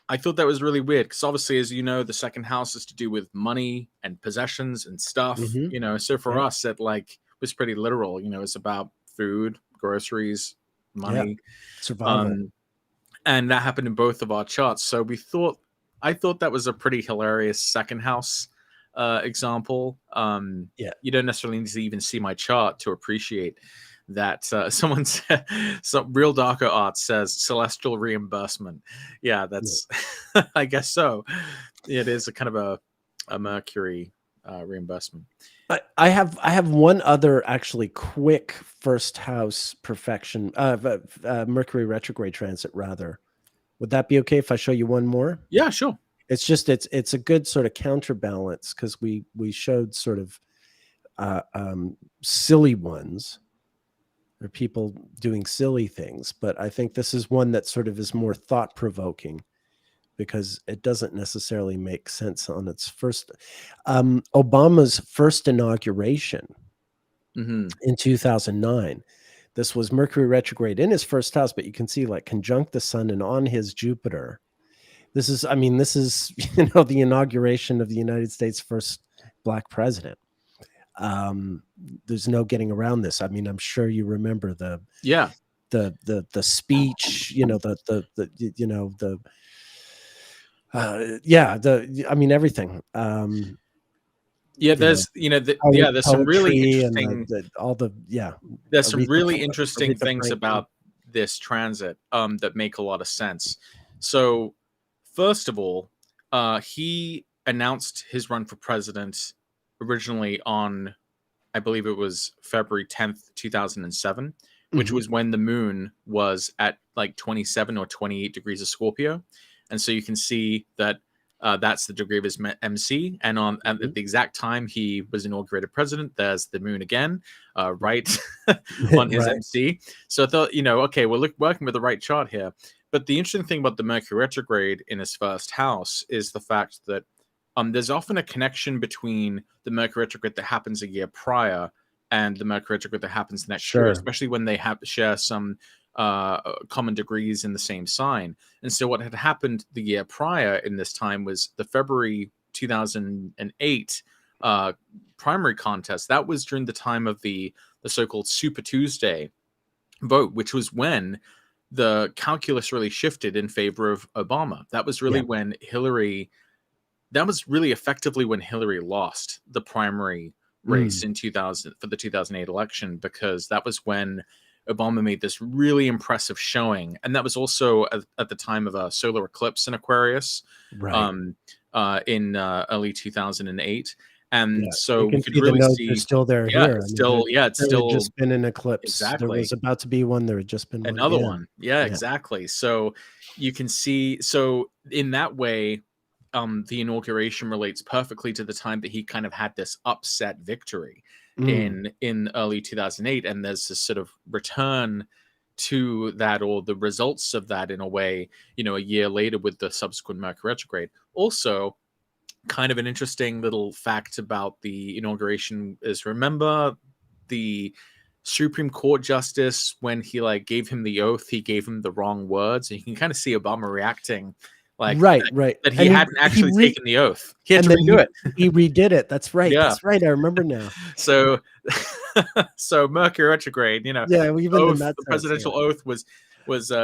I thought that was really weird because obviously, as you know, the second house is to do with money and possessions and stuff. So for us, it like was pretty literal. It's about food, groceries, money,
survival.
and that happened in both of our charts. So I thought that was a pretty hilarious second house example. You don't necessarily need to even see my chart to appreciate that. Someone said, some real darker art says celestial reimbursement. Yeah, that's I guess so. It is a kind of a Mercury reimbursement.
I have one other actually quick first house perfection, Mercury retrograde transit rather. Would that be okay if I show you one more?
Yeah, sure.
It's just it's a good sort of counterbalance because we showed sort of silly ones or people doing silly things, but I think this is one that sort of is more thought provoking because it doesn't necessarily make sense on its first. Obama's first inauguration in 2009. This was Mercury retrograde in his first house, but you can see like conjunct the sun and on his Jupiter. This is the inauguration of the United States' first Black president. There's no getting around this. I mean, I'm sure you remember the speech, everything.
There's there's some really interesting there's some really interesting things about this transit that make a lot of sense. So first of all, he announced his run for president originally on, I believe it was February 10th, 2007, which was when the moon was at like 27 or 28 degrees of Scorpio. And so you can see that that's the degree of his MC. And at the exact time he was inaugurated president, there's the moon again, right on his MC. So I thought, okay, we're working with the right chart here. But the interesting thing about the Mercury retrograde in his first house is the fact that there's often a connection between the Mercury retrograde that happens a year prior and the Mercury retrograde that happens next year, especially when they share some common degrees in the same sign. And so what had happened the year prior in this time was the February 2008 primary contest, that was during the time of the so-called Super Tuesday vote, which was when the calculus really shifted in favor of Obama. That was really when Hillary, that was really effectively when Hillary lost the primary race in 2000 for the 2008 election, because that was when Obama made this really impressive showing. And that was also at the time of a solar eclipse in Aquarius,
Right.
in early 2008. And
Yeah,
so
you
we
can
could
see the
really
nodes are
see,
still there
yeah,
here. I
it's
mean, there
still, yeah, it's
there had
still
just been an eclipse. There
exactly
was about to be one, there had just been one
another
again.
one. Yeah,
Yeah.
exactly. So you can see, so in that way, the inauguration relates perfectly to the time that he kind of had this upset victory in early 2008, and there's this sort of return to that, or the results of that, in a way, a year later with the subsequent Mercury retrograde. Also, kind of an interesting little fact about the inauguration is, remember the Supreme Court justice, when he like gave him the oath, he gave him the wrong words, and you can kind of see Obama reacting like
Right, right.
that he
And
hadn't actually taken the oath. He had
and
to
then
redo it.
he redid it. That's right.
Yeah.
That's right. I remember now.
So so Mercury retrograde,
Yeah, well, even in
oath,
that
the
sense, yeah.
presidential oath was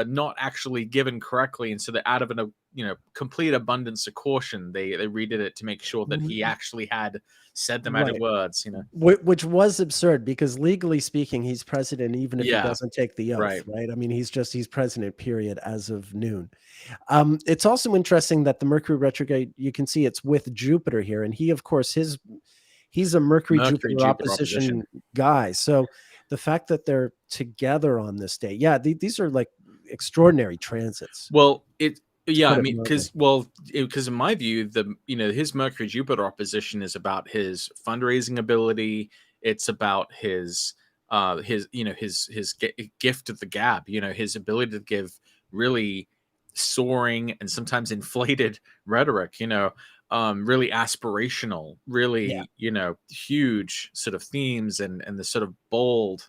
not actually given correctly, and so that out of an complete abundance of caution, they redid it to make sure that he actually had said the magic
Right.
words.
Which was absurd, because legally speaking, he's president even if he
Yeah,
doesn't take the oath,
right.
right? I mean, he's president, period, as of noon. It's also interesting that the Mercury retrograde, you can see it's with Jupiter here, and he, of course, he's a Mercury Jupiter opposition guy. So the fact that they're together on this day, yeah, these are like extraordinary transits.
Well, yeah, I mean,
Mildly.
because in my view, his Mercury Jupiter opposition is about his fundraising ability. It's about his gift of the gab. His ability to give really soaring and sometimes inflated rhetoric. Really aspirational,
Yeah.
really huge sort of themes, and the sort of bold,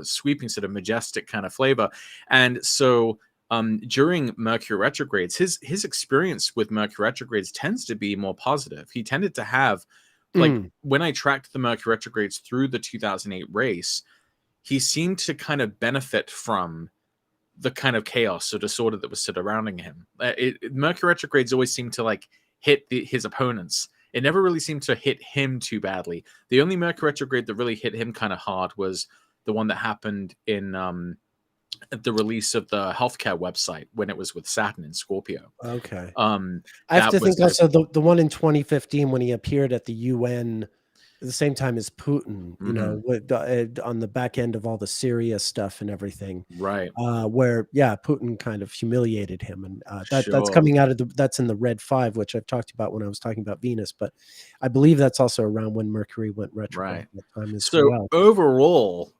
sweeping, sort of majestic kind of flavor. And so during Mercury retrogrades, his experience with Mercury retrogrades tends to be more positive. He tended to have, like, when I tracked the Mercury retrogrades through the 2008 race, he seemed to kind of benefit from the kind of chaos or disorder that was surrounding him. Mercury retrogrades always seemed to like hit his opponents. It never really seemed to hit him too badly. The only Mercury retrograde that really hit him kind of hard was the one that happened in at the release of the healthcare website, when it was with Saturn in Scorpio.
Okay. I have to think also the one in 2015 when he appeared at the UN at the same time as Putin, on the back end of all the Syria stuff and everything,
right?
Where Putin kind of humiliated him, and that's
Sure.
coming out of that's in the Red 5, which I've talked about when I was talking about Venus, but I believe that's also around when Mercury went retrograde.
Right.
That time as
So
well.
overall,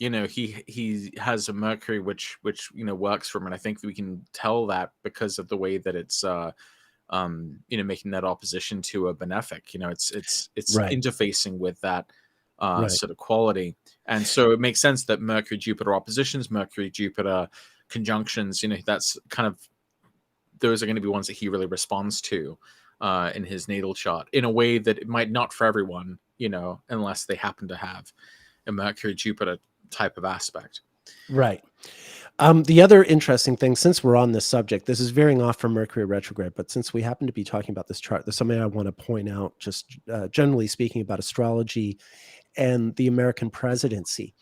he has a Mercury which works for him, and I think we can tell that because of the way that it's making that opposition to a benefic. It's
Right.
interfacing with that
Right.
sort of quality, and so it makes sense that Mercury Jupiter oppositions, Mercury Jupiter conjunctions, that's kind of, those are going to be ones that he really responds to in his natal chart in a way that it might not for everyone, unless they happen to have a Mercury Jupiter type of aspect.
Right. The other interesting thing, since we're on this subject, this is veering off from Mercury retrograde, but since we happen to be talking about this chart, there's something I want to point out, just generally speaking, about astrology and the American presidency.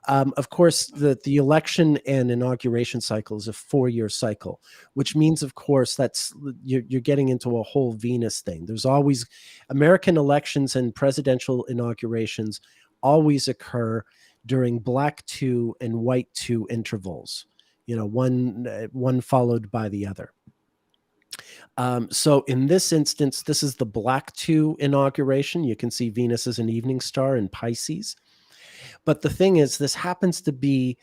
Of course, the election and inauguration cycle is a 4-year cycle, which means, of course, that's you're getting into a whole Venus thing. There's always American elections and presidential inaugurations always occur during black 2 and white 2 intervals, one followed by the other. So in this instance, this is the black 2 inauguration. You can see Venus as an evening star in Pisces. But the thing is, this happens to be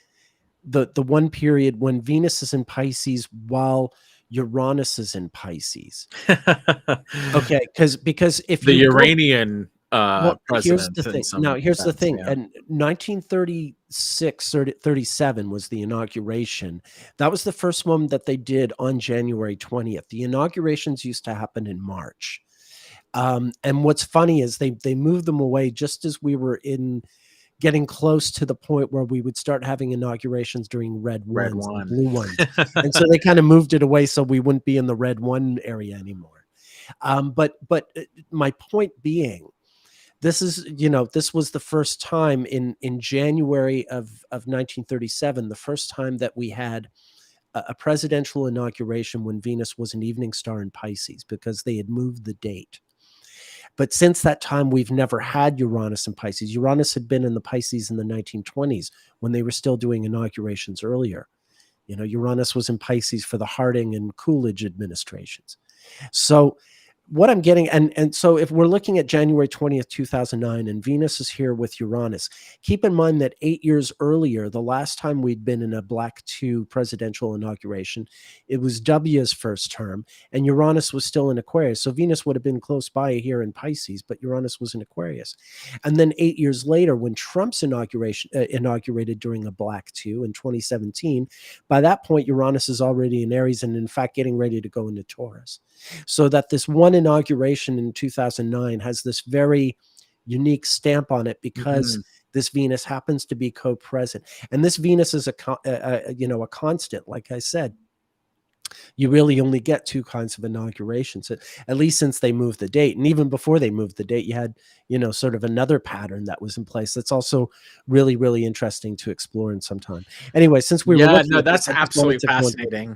the one period when Venus is in Pisces while Uranus is in Pisces. Okay, because if
the
you
Uranian
here's the
president,
thing. Now, here's the thing.
Yeah.
And 1936, 37 was the inauguration. That was the first one that they did on January 20th. The inaugurations used to happen in March. And what's funny is they moved them away just as we were in getting close to the point where we would start having inaugurations during red
Red
ones and
one.
blue ones. And so they kind of moved it away so we wouldn't be in the red one area anymore. But my point being, this is, this was the first time in January of 1937, the first time that we had a presidential inauguration when Venus was an evening star in Pisces, because they had moved the date. But since that time, we've never had Uranus in Pisces. Uranus had been in the Pisces in the 1920s when they were still doing inaugurations earlier. Uranus was in Pisces for the Harding and Coolidge administrations. So what I'm getting, and so if we're looking at January 20th, 2009, and Venus is here with Uranus, keep in mind that 8 years earlier, the last time we'd been in a Black 2 presidential inauguration, it was W's first term, and Uranus was still in Aquarius. So Venus would have been close by here in Pisces, but Uranus was in Aquarius. And then 8 years later, when Trump's inaugurated during a Black 2 in 2017, by that point, Uranus is already in Aries and, in fact, getting ready to go into Taurus. So that this one inauguration in 2009 has this very unique stamp on it because this Venus happens to be co-present. And this Venus is a constant, like I said. You really only get two kinds of inaugurations, at least since they moved the date. And even before they moved the date, you had, sort of another pattern that was in place. That's also really, really interesting to explore in some time. Anyway, since we were looking
no,
at this,
that's
I just wanted
absolutely
to go into-
fascinating.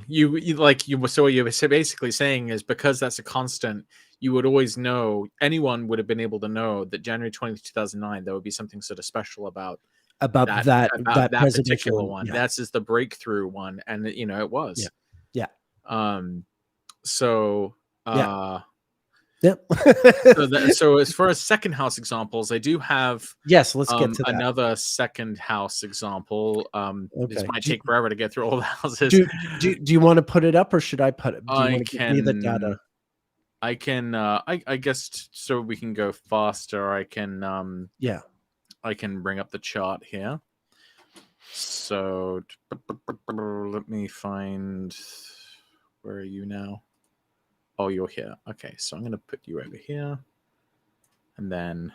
So what you were basically saying is, because that's a constant, you would always know, anyone would have been able to know that January 20th, 2009, there would be something sort of special about
that
that
presidential
particular
one.
one.
Yeah.
That's just the breakthrough one, and it
Yeah.
was.
Yeah.
So
Yeah. Yep.
so as far as second house examples, I do have
Yes, let's get to that.
another second house example. This
Okay.
might take forever to get through all the houses.
Do you want to put it up, or should I put it? Do you
I
want to give me the data?
I can I guess, so we can go faster. I can
Yeah.
I can bring up the chart here. So let me find, where are you now? Oh, you're here. Okay, so I'm going to put you over here. And then,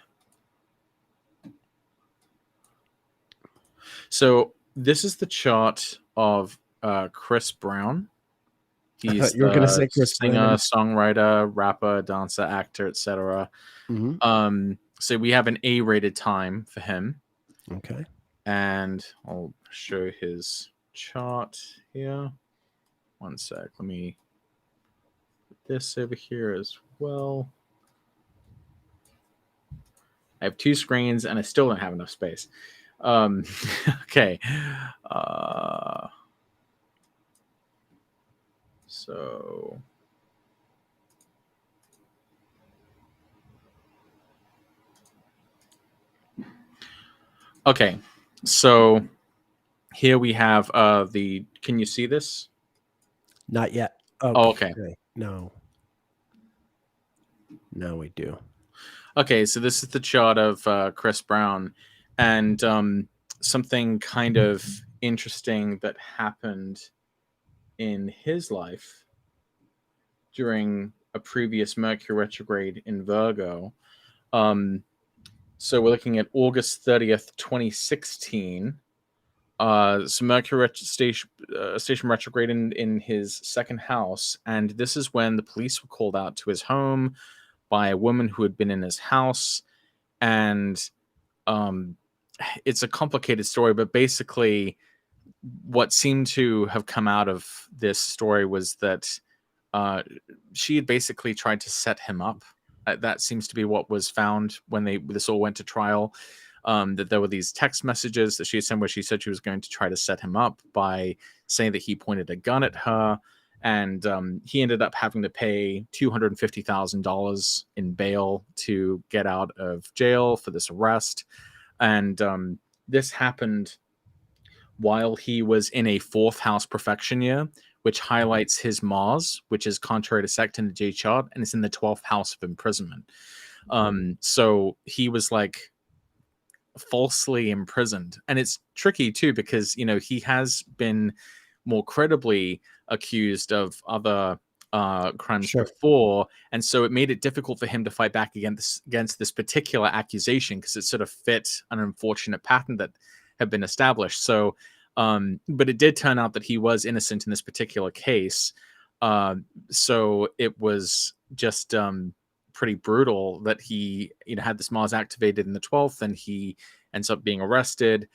so this is the chart of Chris Brown. He's
You're going to say
the
Chris
singer,
Brown.
songwriter, rapper, dancer, actor, etc. So we have an A-rated time for him.
Okay.
And I'll show his chart here. One sec. Let me put this over here as well. I have two screens and I still don't have enough space. Okay. So okay. So here we have can you see this?
Not yet.
Oh, okay.
No, we do.
Okay, so this is the chart of Chris Brown, and something kind of interesting that happened in his life during a previous Mercury retrograde in Virgo. So we're looking at August 30th, 2016. So Mercury station retrograde in his second house, and this is when the police were called out to his home by a woman who had been in his house. And it's a complicated story, but basically what seemed to have come out of this story was that she had basically tried to set him up. That seems to be what was found when this all went to trial. That there were these text messages that she had sent where she said she was going to try to set him up by saying that he pointed a gun at her. And he ended up having to pay $250,000 in bail to get out of jail for this arrest. And this happened while he was in a fourth house perfection year, which highlights his Mars, which is contrary to sect in the J chart, and it's in the 12th house of imprisonment. So he was like falsely imprisoned. And it's tricky too, because, he has been more credibly accused of other crimes
Sure.
before, and so it made it difficult for him to fight back against this particular accusation because it sort of fit an unfortunate pattern that had been established. So, but it did turn out that he was innocent in this particular case. So it was just pretty brutal that he, had this Mars activated in the 12th, and he ends up being arrested.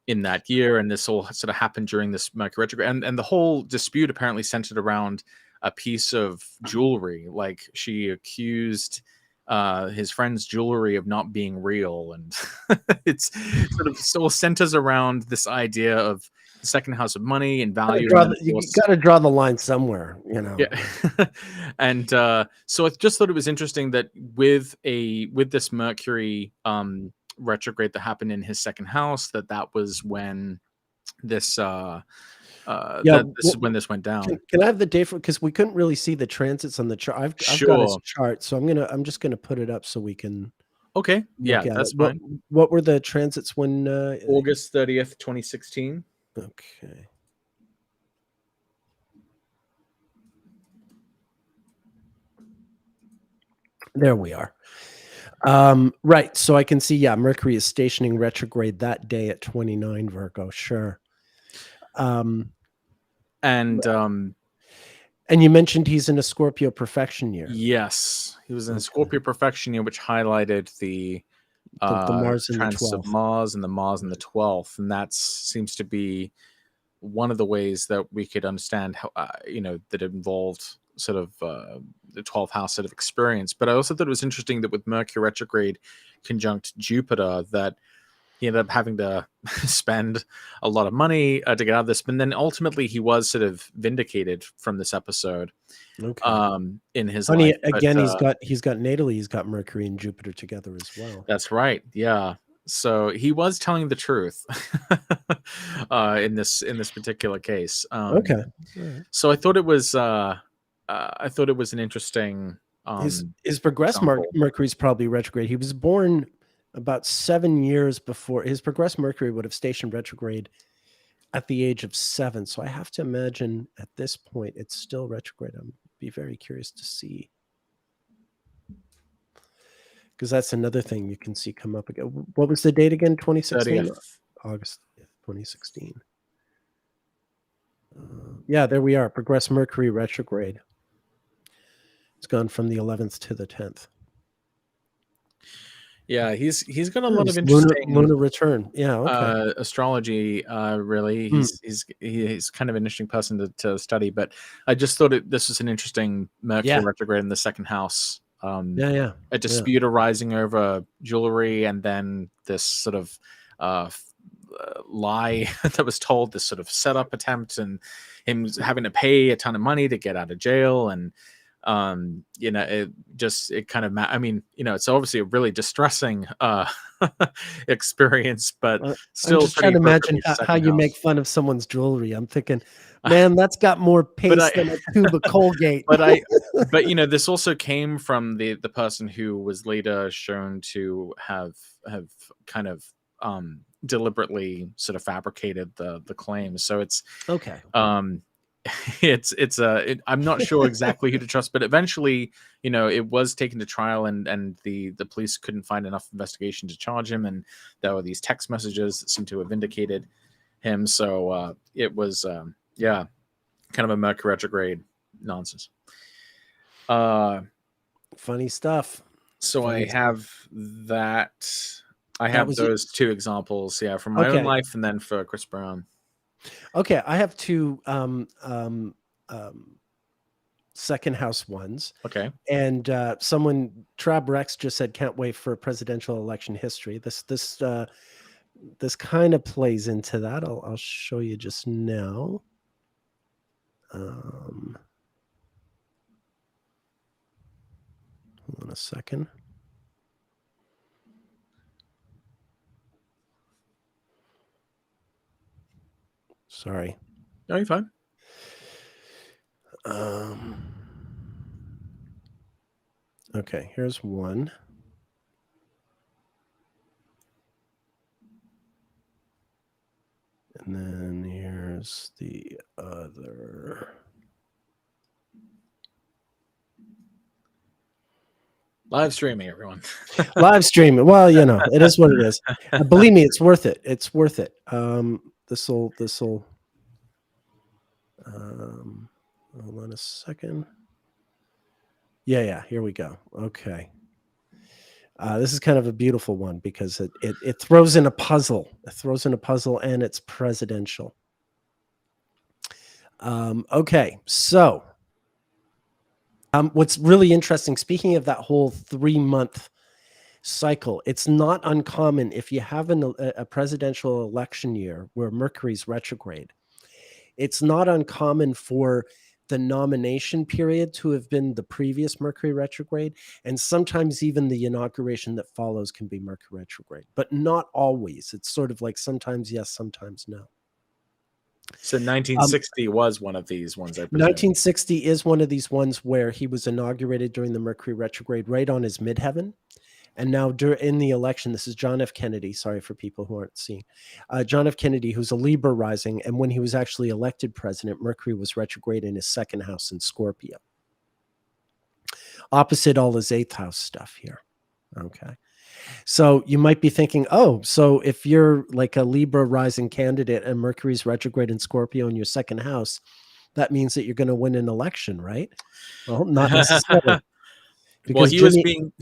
In that year, and this all sort of happened during this Mercury retrograde, and the whole dispute apparently centered around a piece of jewelry. Like, she accused his friend's jewelry of not being real, and it's sort of still centers around this idea of the second house of money and value, and then of
You
course,
got to draw the line somewhere,
yeah. And so I just thought it was interesting that with this Mercury retrograde that happened in his second house, that was when this
Yeah.
that this is when this went down.
Can I have the date for, because we couldn't really see the transits on the chart. I've got his
Sure.
chart, so I'm just gonna put it up so we can
Okay.
look
Yeah,
at it.
that's fine.
What were the transits when
August 30th, 2016.
okay. There we are. Right. So I can see, yeah, Mercury is stationing retrograde that day at 29 Virgo. Sure.
And
and you mentioned he's in a Scorpio perfection year.
yes, he was in
Okay.
Scorpio perfection year, which highlighted the
The Mars in the
transits of
12th.
Mars and the Mars in the 12th, and that seems to be one of the ways that we could understand how that it involved sort of the 12th house sort of experience. But I also thought it was interesting that with Mercury retrograde conjunct Jupiter, that he ended up having to spend a lot of money to get out of this, but then ultimately he was sort of vindicated from this episode
Okay.
in his
Funny,
life.
again, he's got natally, he's got Mercury and Jupiter together as well.
That's right. Yeah. So he was telling the truth in this particular case.
Okay. Right.
So I thought it was an interesting
His progressed
example.
Mercury's probably retrograde. He was born about 7 years before. His progressed Mercury would have stationed retrograde at the age of 7. So I have to imagine at this point it's still retrograde. I'm be very curious to see, because that's another thing you can see come up again. What was the date again? 2016?
30th.
August 2016. Yeah, there we are. Progressed Mercury retrograde. It's gone from the 11th to the 10th.
Yeah, he's got a lot of
lunar
interesting
return. Yeah, okay.
astrology. Really, he's kind of an interesting person to study. But I just thought this was an interesting Mercury retrograde in the second house.
Yeah.
A dispute arising over jewelry, and then this sort of lie that was told, this sort of setup attempt, and him having to pay a ton of money to get out of jail, and it kind of it's obviously a really distressing experience, but still
I'm just trying to imagine how you make fun of someone's jewelry. I'm thinking, man, that's got more paste than a tube of Colgate.
But this also came from the person who was later shown to have kind of deliberately sort of fabricated the claims. So it's
okay.
I'm not sure exactly who to trust, but eventually, it was taken to trial, and the police couldn't find enough investigation to charge him, and there were these text messages that seemed to have vindicated him. So it was kind of a Mercury retrograde nonsense.
Funny stuff.
So I have those two examples, from my own life, and then for Chris Brown.
Okay, I have two second house ones.
Okay.
And someone, Trab Rex, just said, can't wait for presidential election history. This kind of plays into that. I'll show you just now. Hold on a second. Sorry.
No, you're fine.
Okay, here's one. And then here's the other.
Live streaming, everyone.
Live streaming. Well, it is what it is. Believe me, it's worth it. It's worth it. This'll. Hold on a second. Yeah. Here we go. Okay. This is kind of a beautiful one because it throws in a puzzle. It throws in a puzzle, and it's presidential. Okay, so what's really interesting, speaking of that whole 3-month cycle, it's not uncommon if you have a presidential election year where Mercury's retrograde. It's not uncommon for the nomination period to have been the previous Mercury retrograde, and sometimes even the inauguration that follows can be Mercury retrograde, but not always. It's sort of like sometimes yes, sometimes no.
So 1960 was one of these ones, I presume.
1960 is one of these ones where he was inaugurated during the Mercury retrograde right on his midheaven. And now in the election, this is John F. Kennedy. Sorry for people who aren't seeing. John F. Kennedy, who's a Libra rising. And when he was actually elected president, Mercury was retrograde in his second house in Scorpio. Opposite all his 8th house stuff here. Okay. So you might be thinking, oh, so if you're like a Libra rising candidate and Mercury's retrograde in Scorpio in your second house, that means that you're going to win an election, right? Well, not necessarily.
Because he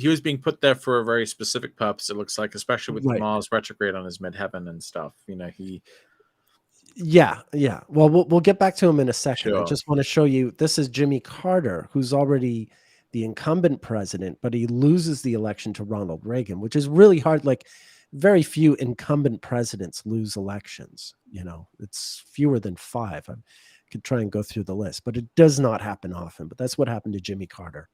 was being put there for a very specific purpose. It looks like, especially with Mars retrograde on his midheaven and stuff.
Yeah. Well, we'll get back to him in a second.
Sure.
I just want to show you. This is Jimmy Carter, who's already the incumbent president, but he loses the election to Ronald Reagan, which is really hard. Like, very few incumbent presidents lose elections. It's fewer than 5. I could try and go through the list, but it does not happen often. But that's what happened to Jimmy Carter.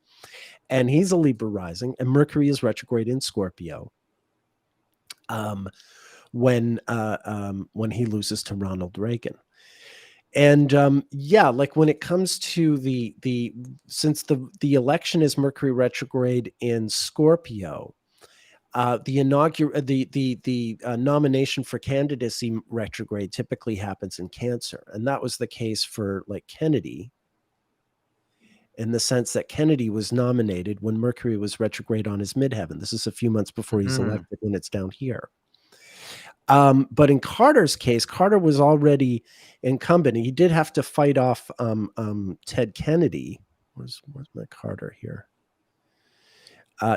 And he's a Libra rising, and Mercury is retrograde in Scorpio when he loses to Ronald Reagan. And like when it comes to since the election is Mercury retrograde in Scorpio, the nomination for candidacy retrograde typically happens in Cancer, and that was the case for like Kennedy, in the sense that Kennedy was nominated when Mercury was retrograde on his midheaven. This is a few months before he's elected when it's down here. But in Carter's case, Carter was already incumbent. He did have to fight off Ted Kennedy. Where's my Carter here?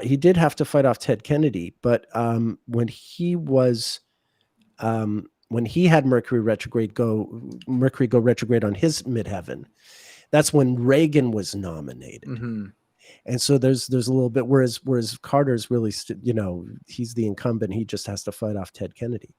He did have to fight off Ted Kennedy, but when he had Mercury go retrograde on his midheaven, that's when Reagan was nominated. And so there's a little bit, whereas Carter's really, he's the incumbent. He just has to fight off Ted Kennedy.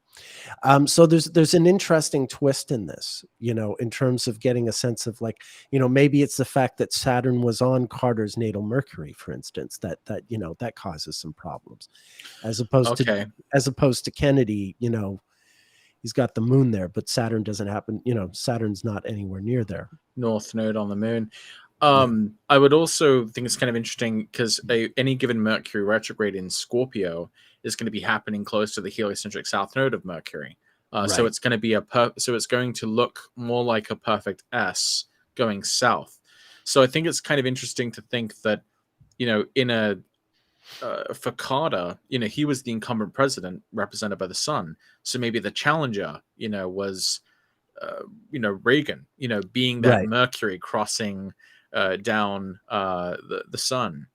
So there's an interesting twist in this, in terms of getting a sense of like, maybe it's the fact that Saturn was on Carter's natal Mercury, for instance, that causes some problems, as opposed to Kennedy. He's got the moon there, but Saturn doesn't happen. Saturn's not anywhere near there.
North node on the moon. I would also think it's kind of interesting because any given Mercury retrograde in Scorpio is going to be happening close to the heliocentric south node of Mercury. So it's going to be so it's going to look more like a perfect S going south. So I think it's kind of interesting to think that, for Carter, he was the incumbent president represented by the sun. So maybe the challenger, was, Reagan, being that Mercury crossing down the sun.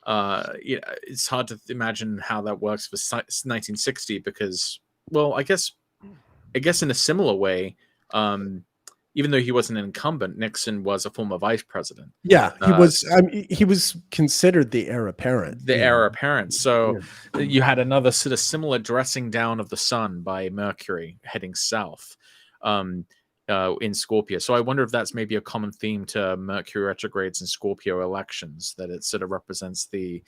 It's hard to imagine how that works for 1960 because, well, I guess in a similar way, even though he wasn't an incumbent, Nixon was a former vice president.
Yeah, he was. He was considered the heir apparent.
So you had another sort of similar dressing down of the sun by Mercury heading south in Scorpio. So I wonder if that's maybe a common theme to Mercury retrogrades and Scorpio elections, that it sort of represents the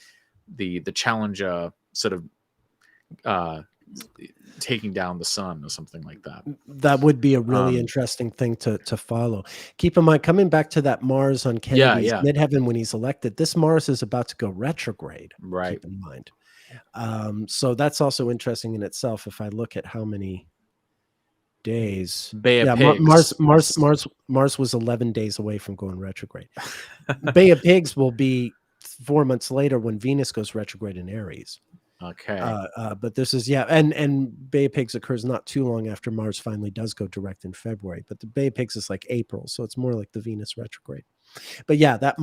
challenger sort of taking down the sun or something like that.
That would be a really interesting thing to follow. Keep in mind, coming back to that Mars on Kennedy's midheaven when he's elected, this Mars is about to go retrograde.
Right.
Keep in mind. So that's also interesting in itself. If I look at how many days, Mars was 11 days away from going retrograde. Bay of Pigs will be 4 months later when Venus goes retrograde in Aries.
Okay.
But this is, yeah, and Bay of Pigs occurs not too long after Mars finally does go direct in February. But the Bay of Pigs is like April, so it's more like the Venus retrograde. But yeah, this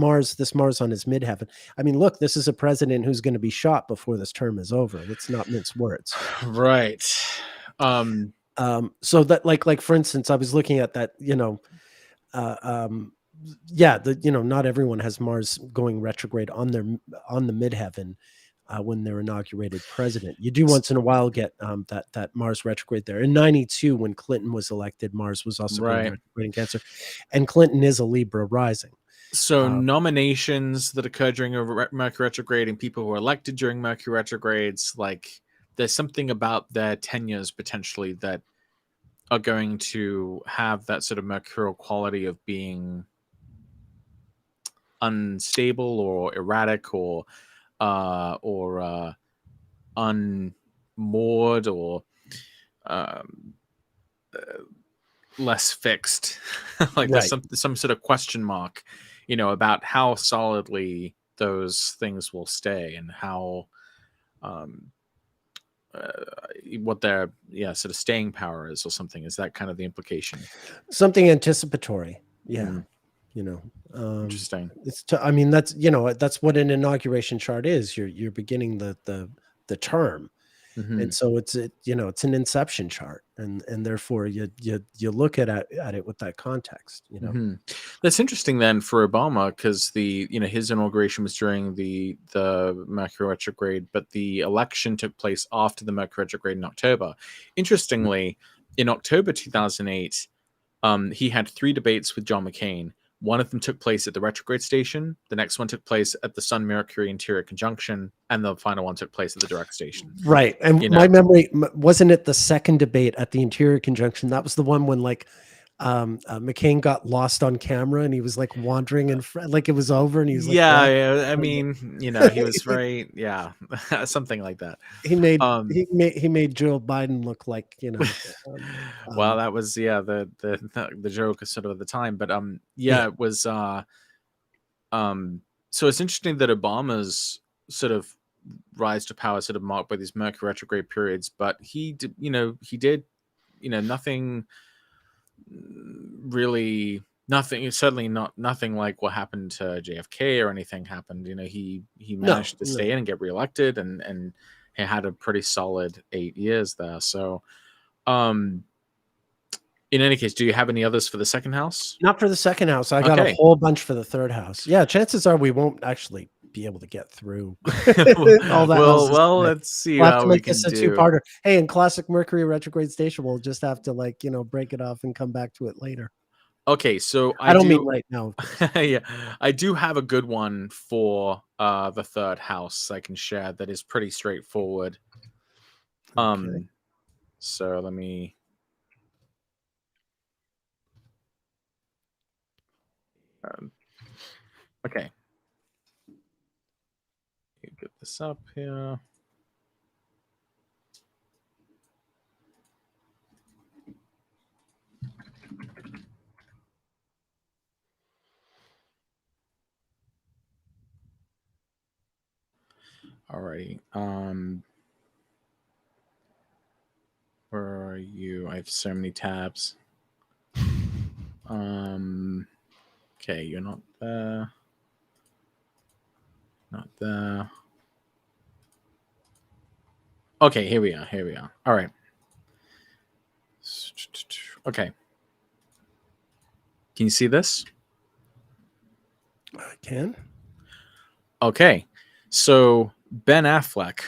Mars on his midheaven. I mean, look, this is a president who's going to be shot before this term is over. Let's not mince words.
Right.
So that like for instance, I was looking at that, yeah, not everyone has Mars going retrograde on the midheaven when they're inaugurated president. You do once in a while get that Mars retrograde there. In 92, when Clinton was elected, Mars was also going retrograde in Cancer, and Clinton is a Libra rising.
So nominations that occur during a Mercury retrograde and people who are elected during Mercury retrogrades, like there's something about their tenures potentially that are going to have that sort of mercurial quality of being unstable or erratic or unmoored or less fixed. Like there's some sort of question mark, about how solidly those things will stay and how what their sort of staying power is or something. Is that kind of the implication?
Something anticipatory. Yeah.
Interesting.
I mean, that's what an inauguration chart is. You're beginning the term. And so it's an inception chart, and therefore you look at it with that context.
That's interesting then for Obama, because his inauguration was during the Mercury retrograde, but the election took place after the Mercury retrograde in October. Interestingly, in October 2008, he had 3 debates with John McCain. One of them took place at the retrograde station. The next one took place at the Sun-Mercury interior conjunction. And the final one took place at the direct station.
Right. And my memory, wasn't it the second debate at the interior conjunction? That was the one when McCain got lost on camera and he was like wandering and like it was over and he was like,
I mean, he was very, something like that.
He made Joe Biden look like,
well, that was the joke sort of at the time, but it was so it's interesting that Obama's sort of rise to power sort of marked by these Mercury retrograde periods, but he did nothing really, certainly nothing like what happened to JFK or anything happened. He managed to stay in and get reelected, and he had a pretty solid 8 years there. So in any case, do you have any others for the second house?
Not for the second house. I got a whole bunch for the third house. Yeah, chances are we won't actually be able to get through all that.
Well, let's see
we'll
how we can do.
Two-parter. Hey, in classic Mercury retrograde station, we'll just have to break it off and come back to it later.
Okay, so
I don't mean right now.
Yeah, I do have a good one for the third house I can share that is pretty straightforward. Okay. So let me. Okay. Get this up here. Alrighty. Where are you? I have so many tabs. Okay, you're not there. Not there. Okay, here we are. All right. Okay. Can you see this?
I can.
Okay. So Ben Affleck,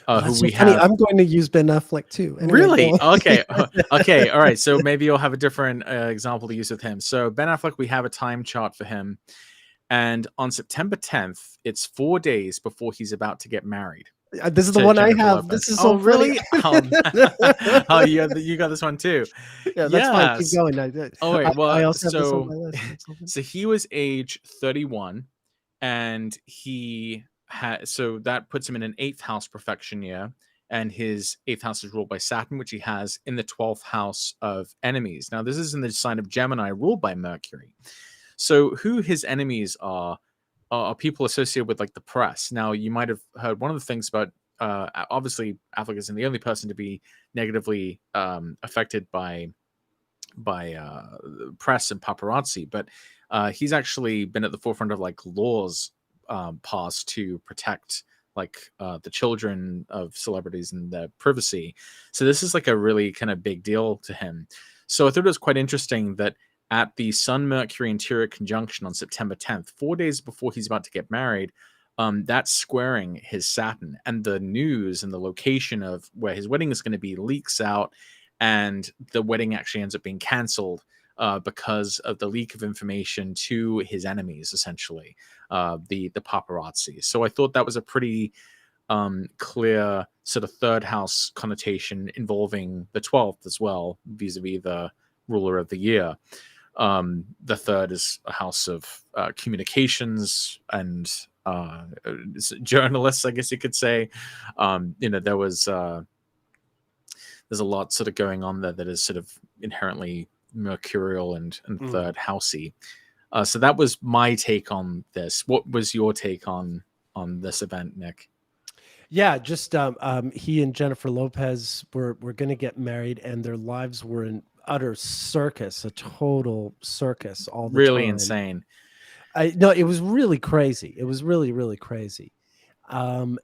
who we have.
I'm going to use Ben Affleck too.
Anyway, really? Okay. Okay. All right. So maybe you'll have a different example to use with him. So Ben Affleck, we have a time chart for him. And on September 10th, it's 4 days before he's about to get married.
This is the one Jennifer I have. Lopez. This is so
really? Oh, you got this one too.
Yeah, that's fine. Keep going.
Oh, wait. Well,
I also have this on my list.
So he was age 31, and he had, so that puts him in an 8th house perfection year, and his 8th house is ruled by Saturn, which he has in the 12th house of enemies. Now, this is in the sign of Gemini, ruled by Mercury. So who his enemies are are people associated with like the press. Now, you might have heard one of the things about obviously Affleck isn't the only person to be negatively affected by press and paparazzi, but he's actually been at the forefront of like laws passed to protect like the children of celebrities and their privacy. So this is like a really kind of big deal to him. So I thought it was quite interesting that at the Sun Mercury interior conjunction on September 10th, 4 days before he's about to get married, that's squaring his Saturn, and the news and the location of where his wedding is going to be leaks out, and the wedding actually ends up being canceled because of the leak of information to his enemies, essentially the paparazzi. So I thought that was a pretty clear sort of third house connotation involving the 12th as well, vis-a-vis the ruler of the year. The third is a house of communications and journalists, I guess you could say. There was there's a lot sort of going on there that is sort of inherently mercurial and third housey. So that was my take on this. What was your take on this event, Nick?
Yeah, just he and Jennifer Lopez were going to get married, and their lives were an utter circus, a total circus all the
Really
time.
insane.
No, it was really crazy. It was really, really crazy. They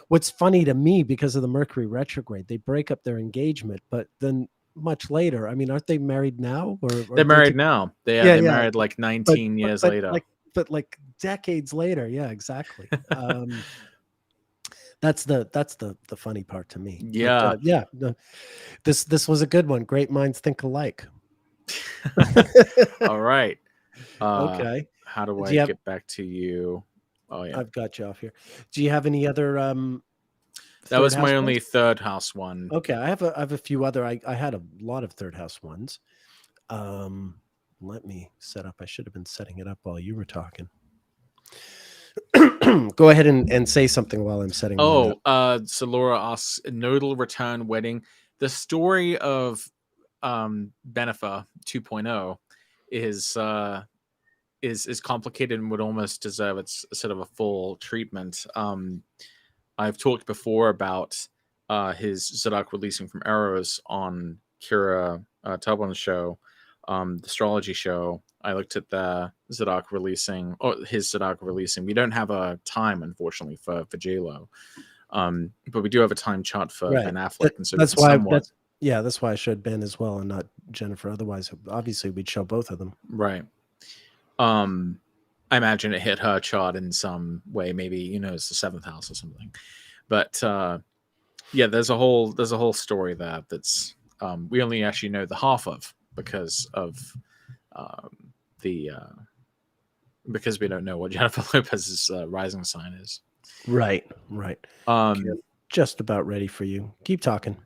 what's funny to me, because of the Mercury retrograde, they break up their engagement, but then much later, I mean, aren't they married now? Or
they're married now. They're married like 19 years later.
Like decades later. Yeah, exactly. That's the funny part to me.
Yeah.
But, this was a good one. Great minds think alike.
All right.
Okay.
How do I get back to you? Oh yeah,
I've got you off here. Do you have any other
that was my only third house one.
Okay, I have a few other. I had a lot of third house ones. Let me set up. I should have been setting it up while you were talking. Go ahead and say something while I'm setting.
So Laura asks, nodal return wedding. The story of Benefa 2.0 is complicated and would almost deserve its sort of a full treatment. I've talked before about his Zodiac releasing from Arrows on Kira Tubman's show, the astrology show. I looked at the Zodiac releasing, or his Zodiac releasing. We don't have a time, unfortunately, for J-Lo, but we do have a time chart for Ben Affleck, and so
that's why that's why I showed Ben as well and not Jennifer. Otherwise, obviously, we'd show both of them.
Right. I imagine it hit her chart in some way. Maybe it's the 7th house or something. But there's a whole story there that's we only actually know the half of because we don't know what Jennifer Lopez's rising sign is.
Right. Okay, just about ready for you. Keep talking.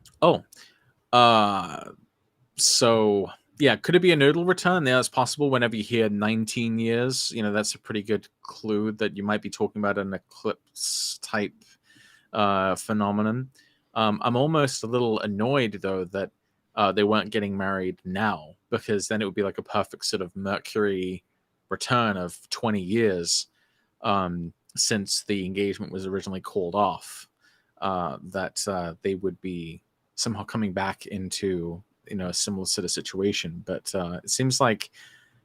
So yeah, could it be a nodal return? Yeah, it's possible. Whenever you hear 19 years, that's a pretty good clue that you might be talking about an eclipse type phenomenon. I'm almost a little annoyed though that they weren't getting married now, because then it would be like a perfect sort of Mercury return of 20 years since the engagement was originally called off. That they would be somehow coming back into a similar sort of situation. But it seems like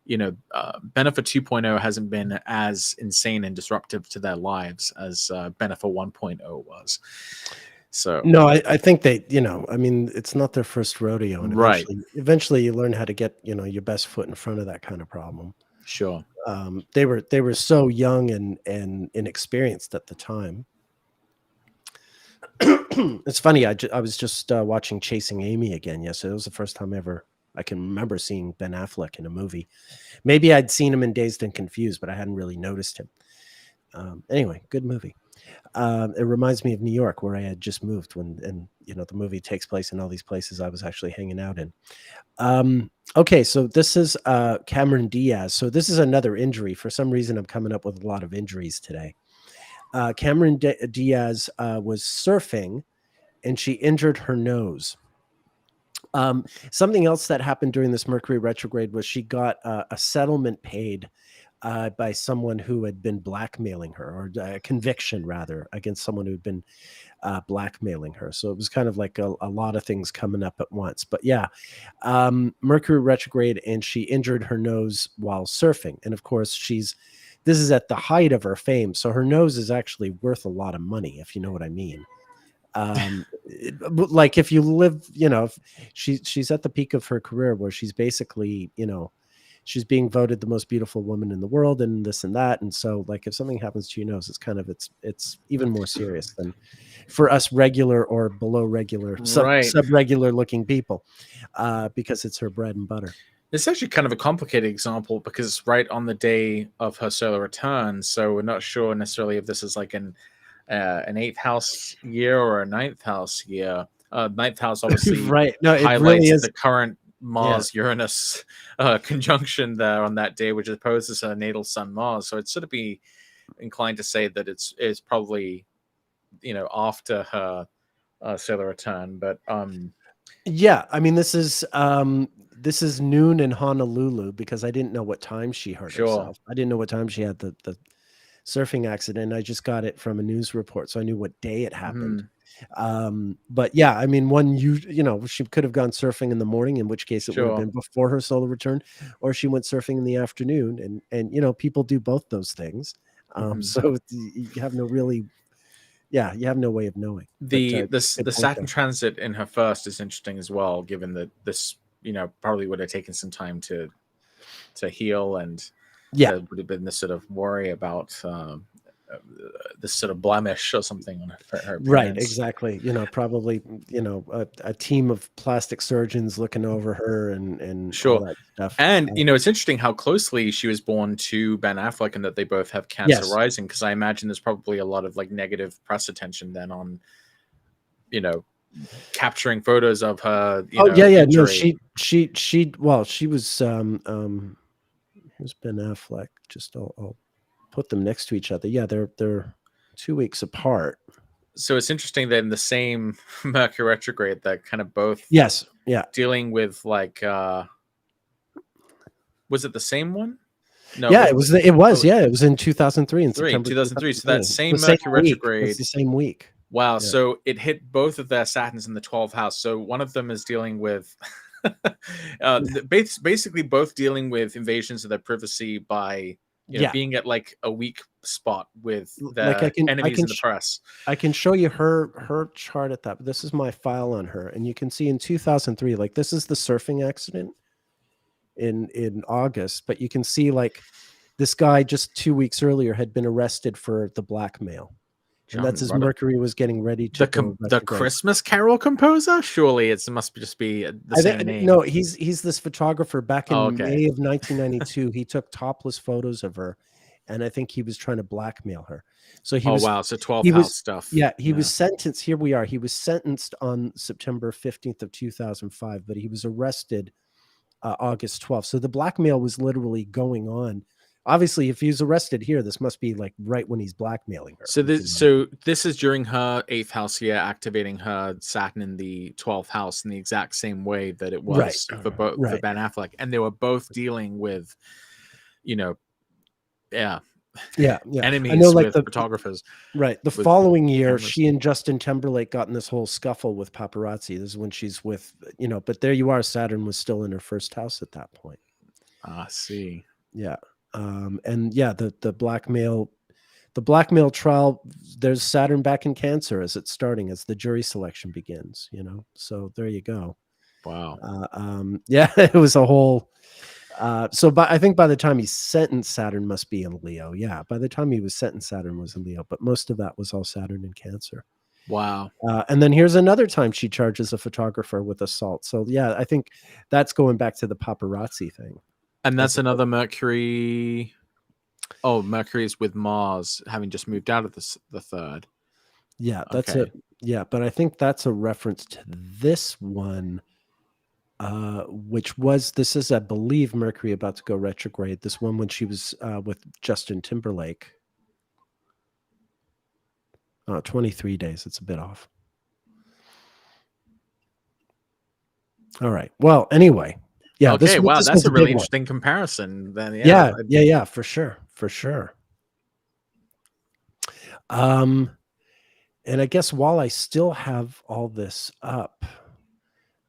Benefa 2.0 hasn't been as insane and disruptive to their lives as Benefa 1.0 was. So
no, I think they, I mean, it's not their first rodeo, and eventually you learn how to get your best foot in front of that kind of problem.
Sure.
They were so young and inexperienced at the time. It's funny. I was just watching Chasing Amy again yesterday. It was the first time ever I can remember seeing Ben Affleck in a movie. Maybe I'd seen him in Dazed and Confused, but I hadn't really noticed him. Anyway, good movie. It reminds me of New York, where I had just moved and the movie takes place in all these places I was actually hanging out in. Okay, so this is Cameron Diaz. So this is another injury. For some reason, I'm coming up with a lot of injuries today. Cameron Diaz was surfing, and she injured her nose. Something else that happened during this Mercury retrograde was she got a settlement paid by someone who had been blackmailing her, or a conviction rather against someone who had been blackmailing her. So it was kind of like a lot of things coming up at once. But yeah, Mercury retrograde, and she injured her nose while surfing. And of course, this is at the height of her fame. So her nose is actually worth a lot of money, if you know what I mean. Like if you live, she's at the peak of her career where she's basically, she's being voted the most beautiful woman in the world and this and that. And so like if something happens to your nose, it's kind of it's even more serious than for us regular or below regular
Right.
sub-regular looking people, because it's her bread and butter.
It's actually kind of a complicated example because it's right on the day of her solar return. So we're not sure necessarily if this is like an eighth house year or a ninth house year. Ninth house obviously
Right. No, it really
highlights
is.
the current Mars Uranus conjunction there on that day, which opposes her natal sun Mars. So it's sort of be inclined to say that it's probably after her solar return, but
Yeah, I mean this is noon in Honolulu because I didn't know what time she hurt
sure.
herself. I didn't know what time she had the surfing accident. I just got it from a news report, so I knew what day it happened.
Mhm.
But yeah, I mean, she could have gone surfing in the morning, in which case it would have
Sure.
been before her solar return, or she went surfing in the afternoon, and people do both those things.
Mhm.
So you have no really, yeah, you have no way of knowing. But
The
good point
Saturn
there.
transit in her first is interesting as well, given that this probably would have taken some time to heal, and
Yeah.
there would have been this sort of worry about uh, this sort of blemish or something on her
Right,
appearance.
exactly. Probably, a team of plastic surgeons looking over her and all
Sure.
that stuff.
And it's interesting how closely she was born to Ben Affleck, and that they both have Cancer
Yes.
rising. Because I imagine there's probably a lot of like negative press attention then on you know capturing photos of her
Oh, yeah, yeah. No,
injury.
well, she was, here's Ben Affleck. Just I'll put them next to each other. Yeah, they're 2 weeks apart.
So it's interesting that in the same Mercury retrograde, that kind of both
Yes. Yeah.
dealing with like was it the same one? No, it
Yeah,
wasn't.
yeah, it was in 2003, in
Three
September
2003. So that
2003. The
same
same
Mercury
week. It was
retrograde.
the same week.
Wow.
Yeah.
So it hit both of their Saturns in the 12th house. So one of them is dealing with basically both dealing with invasions of their privacy by
Yeah.
being at like a weak spot with
Like
their enemies in the press.
I can show you her chart at that. This is my file on her, and you can see in 2003, like this is the surfing accident in August, but you can see like this guy just 2 weeks earlier had been arrested for the blackmail, and that's as Mercury was getting ready to go
The
retrograde.
Christmas Carol composer? Surely it must just be the same name.
No, he's this photographer. Back
Oh,
in
okay.
May of 1992, he took topless photos of her, and I think he was trying to blackmail her. So
Wow. So 12th house stuff.
yeah, he was sentenced. Here we are. He was sentenced on September 15th of 2005, but he was arrested August 12th. So the blackmail was literally going on. Obviously, if he's arrested here, this must be like right when he's blackmailing her.
So this is during her 8th house year, activating her Saturn in the 12th house in the exact same way that it was for for Ben Affleck, and they were both dealing with,
yeah, yeah.
enemies
I know, like
with photographers.
the
with
following year,
cameras.
she and Justin Timberlake got in this whole scuffle with paparazzi. This is when she's with, but there you are. Saturn was still in her first house at that point.
I see.
Yeah. And yeah, the blackmail trial, there's Saturn back in Cancer as it's starting, as the jury selection begins, so there you go.
Wow.
Yeah, it was a whole, I think by the time he's sentenced, Saturn must be in Leo. Yeah. By the time he was sentenced, Saturn was in Leo, but most of that was all Saturn in Cancer.
Wow.
And then here's another time she charges a photographer with assault. So yeah, I think that's going back to the paparazzi thing.
And that's another Mercury. Oh, Mercury's with Mars, having just moved out of the third.
Yeah, that's but I think that's a reference to this one, this is, I believe, Mercury about to go retrograde. This one when she was with Justin Timberlake. 23 days. It's a bit off. All right. Well, anyway, Yeah,
Okay, wow,
this
that's
was
a
a big
really
one.
interesting comparison. Then,
Yeah, yeah, for sure, for sure. And I guess while I still have all this up,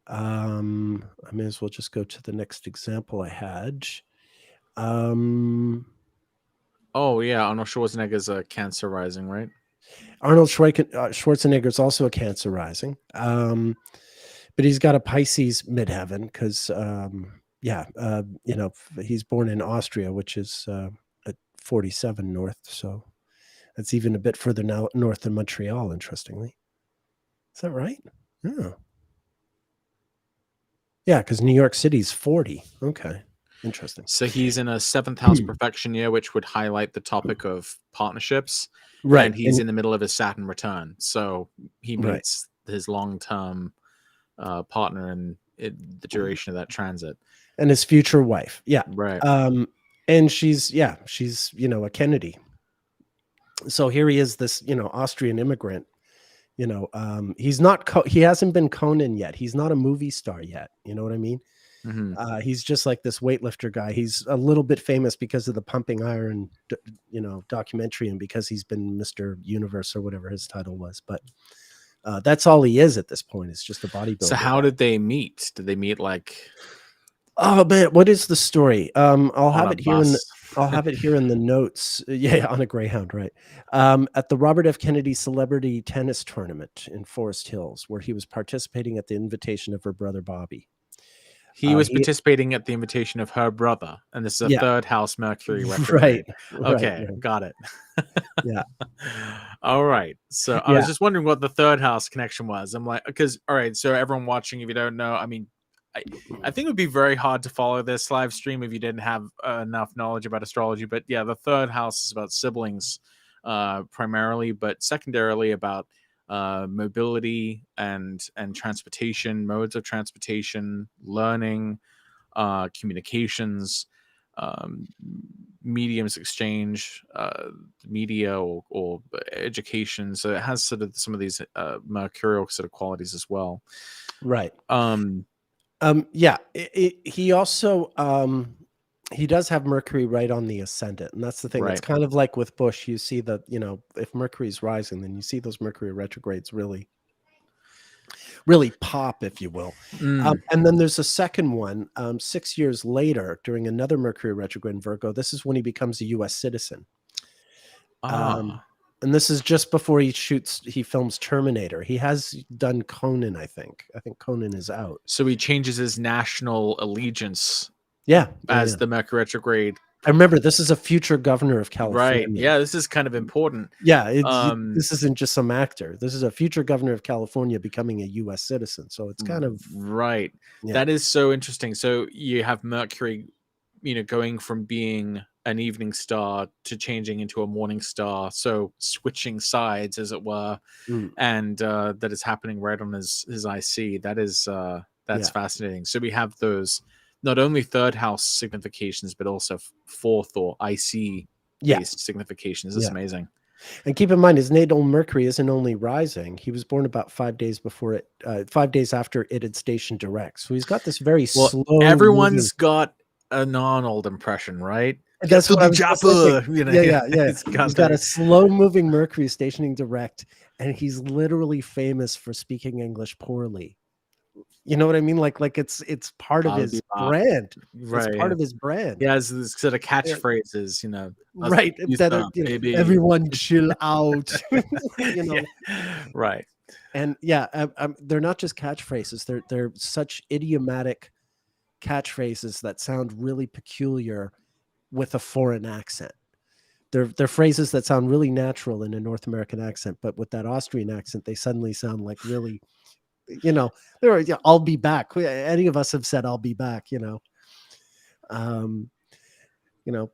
I may as well just go to the next example I had.
Oh yeah, Arnold Schwarzenegger's a Cancer rising, right?
Arnold Schwarzenegger is also a Cancer rising, but he's got a Pisces midheaven because, he's born in Austria, which is at 47 north, so that's even a bit further now north than Montreal. Interestingly, is that right? Yeah, yeah, because New York City's 40. Okay, interesting.
So he's in a 7th house perfection year, which would highlight the topic of partnerships.
Right,
And he's in the middle of his Saturn return. So he
right.
meets his long-term partner in the duration of that transit.
And his future wife. Yeah.
Right.
And she's a Kennedy. So here he is, this, Austrian immigrant. He hasn't been Conan yet. He's not a movie star yet. You know what I mean?
Mm-hmm.
He's just like this weightlifter guy. He's a little bit famous because of the Pumping Iron, documentary, and because he's been Mr. Universe or whatever his title was. But that's all he is at this point. It's just a bodybuilder.
So how did they meet? Did they meet like?
Oh man, what is the story? I'll have
On a
it here in the
bus?
I'll have it here in the notes. Yeah, on a Greyhound, right? At the Robert F. Kennedy Celebrity Tennis Tournament in Forest Hills, where he was participating at the invitation of her brother Bobby.
He was participating at the invitation of her brother, and this is a
Yeah.
3rd house Mercury retrograde.
Right.
Okay,
Right.
got it.
Yeah.
All right. So I was just wondering what the 3rd house connection was. I'm like, because all right. So everyone watching, if you don't know, I mean, I think it would be very hard to follow this live stream if you didn't have enough knowledge about astrology. But yeah, the 3rd house is about siblings primarily, but secondarily about mobility and transportation, modes of transportation, learning, communications, mediums exchange, media or education. So it has sort of some of these mercurial sort of qualities as well.
Right. Yeah. He also he does have Mercury right on the ascendant, and that's the thing.
Right.
It's kind of like with Bush. You see that, if Mercury's rising, then you see those Mercury retrogrades really pop, if you will. And then there's a second one 6 years later during another Mercury retrograde in Virgo. This is when he becomes a U.S. citizen. And this is just before he films Terminator. He has done Conan, I think. I think Conan is out.
So he changes his national allegiance.
As
the Mercury retrograde.
I remember this is a future governor of California.
Right. Yeah, this is kind of important.
Yeah, this isn't just some actor. This is a future governor of California becoming a U.S. citizen. So it's kind of
right.
Yeah.
That is so interesting. So you have Mercury, going from being an evening star to changing into a morning star. So switching sides, as it were, and that is happening right on his IC. That's fascinating. So we have those. Not only 3rd house significations, but also 4th or IC based significations. This is amazing.
And keep in mind, his natal Mercury isn't only rising. He was born about 5 days before it, 5 days after it had stationed direct. So he's got this very slow.
Everyone's got an Arnold impression, right?
That's what I was thinking. Yeah. He's got a slow moving Mercury stationing direct, and he's literally famous for speaking English poorly. You know what I mean? Like it's part of his brand.
Right.
It's part of his brand.
He has this sort of catchphrases,
Right. That everyone chill out.
Right.
And they're not just catchphrases. They're such idiomatic catchphrases that sound really peculiar with a foreign accent. They're phrases that sound really natural in a North American accent, but with that Austrian accent, they suddenly sound like really, I'll be back. Any of us have said, I'll be back,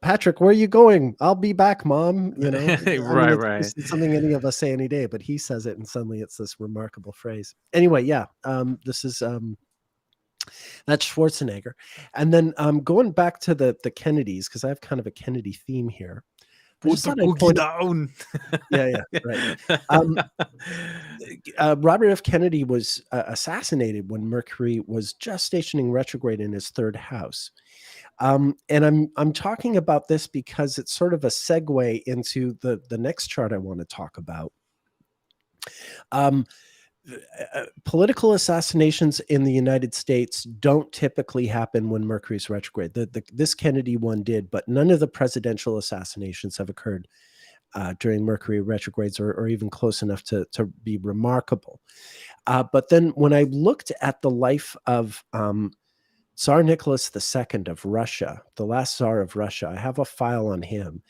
Patrick, where are you going? I'll be back, Mom.
Right.
It's something any of us say any day, but he says it and suddenly it's this remarkable phrase. Anyway, this is that's Schwarzenegger. And then going back to the Kennedys, because I have kind of a Kennedy theme here. I
Put
just
the
thought I'd
cookie
point.
down.
Yeah, right. Robert F. Kennedy was assassinated when Mercury was just stationing retrograde in his third house. And I'm talking about this because it's sort of a segue into the next chart I want to talk about. Political assassinations in the United States don't typically happen when Mercury's retrograde. This Kennedy one did, but none of the presidential assassinations have occurred during Mercury retrogrades or even close enough to be remarkable. But then when I looked at the life of Tsar Nicholas II of Russia, the last Tsar of Russia, I have a file on him.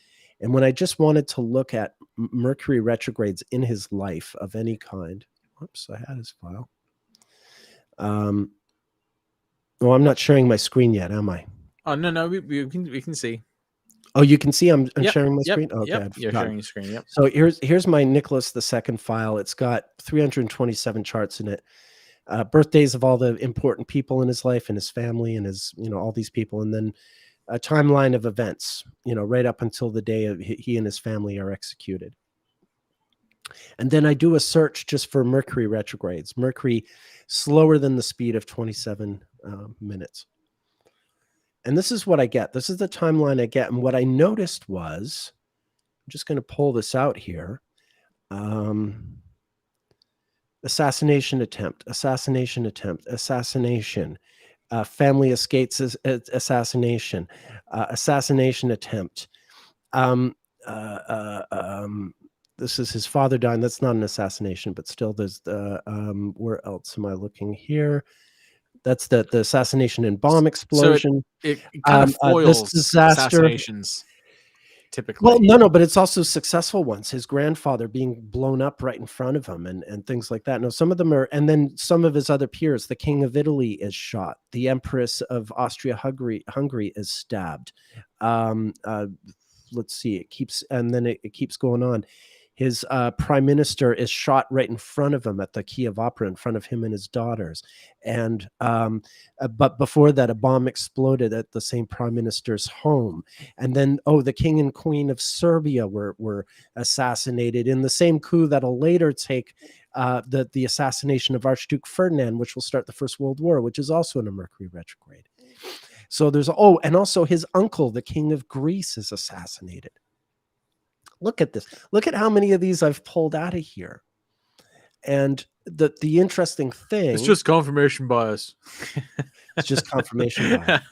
And when I just wanted to look at Mercury retrogrades in his life of any kind, whoops, I had his file. Well, I'm not sharing my screen yet, am I?
Oh no, we can see.
Oh, you can see I'm
Yep,
sharing my
yep,
screen? Okay,
yep.
I'd
You're
forgotten.
sharing your screen. Yep.
So here's my Nicholas II file. It's got 327 charts in it. Birthdays of all the important people in his life and his family and his, all these people. And then a timeline of events, right up until the day of he and his family are executed. And then I do a search just for Mercury retrogrades. Mercury slower than the speed of 27 minutes. And this is what I get. This is the timeline I get. And what I noticed was, I'm just going to pull this out here. Assassination attempt, assassination, family escapes assassination, assassination attempt. This is his father dying. That's not an assassination, but still there's the, where else am I looking here? That's the assassination and bomb explosion.
So it kind of
This
foils
disaster.
assassinations typically.
Well, no, but it's also successful ones. His grandfather being blown up right in front of him and things like that. No, some of them are, and then some of his other peers. The King of Italy is shot. The Empress of Austria-Hungary is stabbed. Let's see, it keeps, and then it keeps going on. His prime minister is shot right in front of him at the Kiev Opera, in front of him and his daughters. And but before that, a bomb exploded at the same prime minister's home. And then, the king and queen of Serbia were assassinated in the same coup that'll later take the assassination of Archduke Ferdinand, which will start the First World War, which is also in a Mercury retrograde. So there's, and also his uncle, the king of Greece, is assassinated. Look at this. Look at how many of these I've pulled out of here. And the interesting thing,
It's just confirmation bias.
It's just confirmation bias.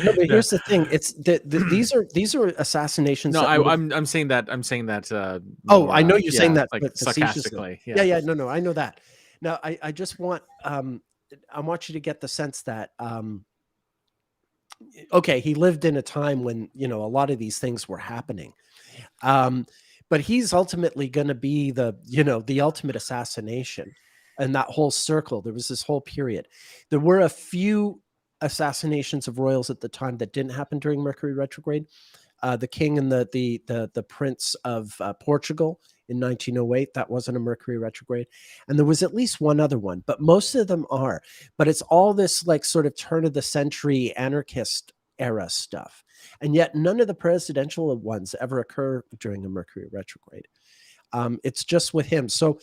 No, but here's the thing. It's these are assassinations.
No, I'm saying that. More,
I know you're saying that,
like
but
sarcastically.
Yeah. No, I know that. Now, I just want I want you to get the sense that okay, he lived in a time when a lot of these things were happening, but he's ultimately going to be the ultimate assassination, and that whole circle. There was this whole period. There were a few assassinations of royals at the time that didn't happen during Mercury retrograde. The king and the prince of Portugal in 1908, that wasn't a Mercury retrograde. And there was at least one other one, but most of them are. But it's all this like sort of turn of the century anarchist era stuff. And yet none of the presidential ones ever occur during a Mercury retrograde. It's just with him. So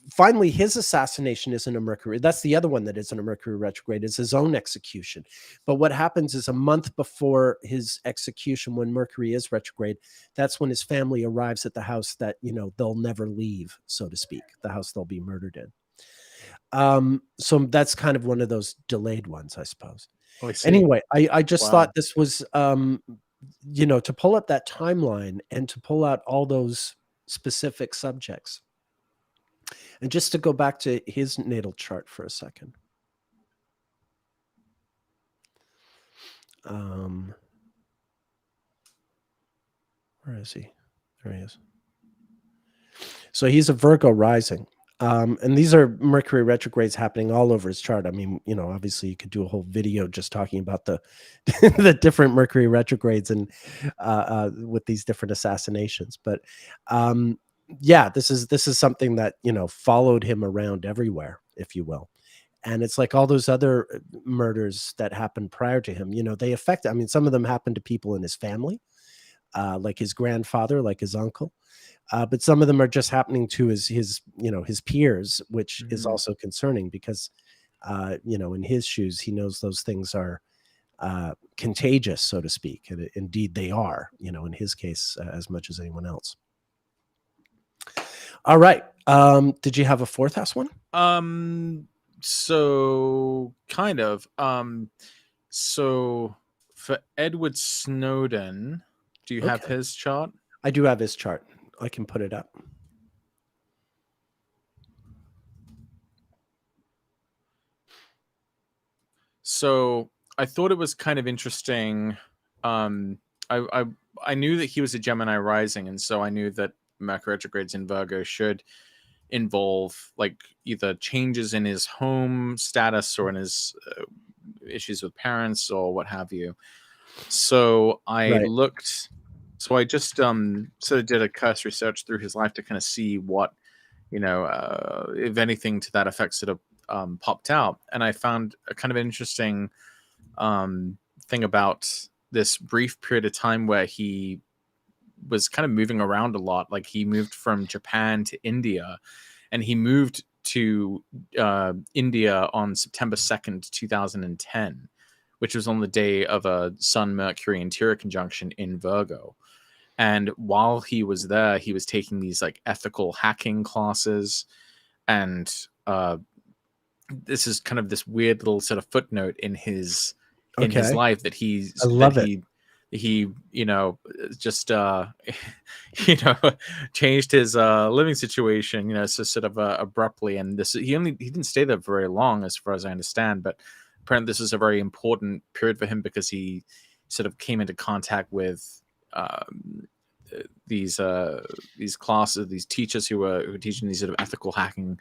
finally, his assassination isn't a Mercury. That's the other one that isn't a Mercury retrograde, is his own execution. But what happens is a month before his execution, when Mercury is retrograde, that's when his family arrives at the house that, they'll never leave, so to speak, the house they'll be murdered in. So that's kind of one of those delayed ones, I suppose.
Oh, I see.
Anyway, I just thought this was, to pull up that timeline and to pull out all those specific subjects. And just to go back to his natal chart for a second. Where is he? There he is. So he's a Virgo rising. And these are Mercury retrogrades happening all over his chart. I mean, obviously you could do a whole video just talking about the the different Mercury retrogrades and with these different assassinations. But yeah, this is something that followed him around everywhere, if you will. And it's like all those other murders that happened prior to him, they affect, I mean, some of them happened to people in his family, like his grandfather, like his uncle. But some of them are just happening to his peers, which is
Mhm.
also concerning because in his shoes, he knows those things are contagious, so to speak, and indeed they are. In his case, as much as anyone else. All right. Did you have a fourth house one?
So kind of. So for Edward Snowden, do you have
Okay.
his chart?
I do have his chart. I can put it up.
So I thought it was kind of interesting. Um, I knew that he was a Gemini rising, and so I knew that Mercury retrogrades in Virgo should involve like either changes in his home status or in his issues with parents or what have you. So I
Right.
looked. So I just sort of did a cursory search through his life to kind of see what if anything to that effect sort of popped out, and I found a kind of interesting thing about this brief period of time where he was kind of moving around a lot. Like he moved from Japan to India, and he moved to India on September 2nd, 2010, which was on the day of a Sun Mercury interior conjunction in Virgo. And while he was there, he was taking these like ethical hacking classes. And this is kind of this weird little sort of footnote in his
Okay.
life that
I love it.
he just you know changed his living situation, so sort of abruptly. And this he didn't stay there very long as far as I understand, but apparently this is a very important period for him because he sort of came into contact with these classes, these teachers who were teaching these sort of ethical hacking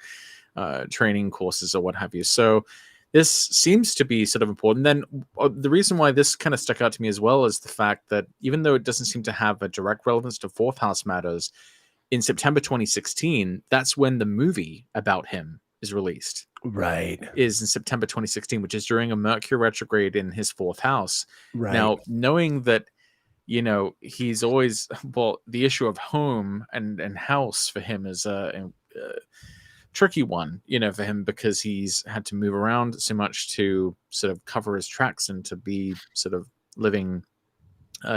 training courses or what have you. So this seems to be sort of important. Then the reason why this kind of stuck out to me as well is the fact that even though it doesn't seem to have a direct relevance to fourth house matters, in September 2016, that's when the movie about him is released.
Right.
Is in September 2016, which is during a Mercury retrograde in his fourth house.
Right.
Now, knowing that he's always the issue of home and house for him is a tricky one, for him, because he's had to move around so much to sort of cover his tracks and to be sort of living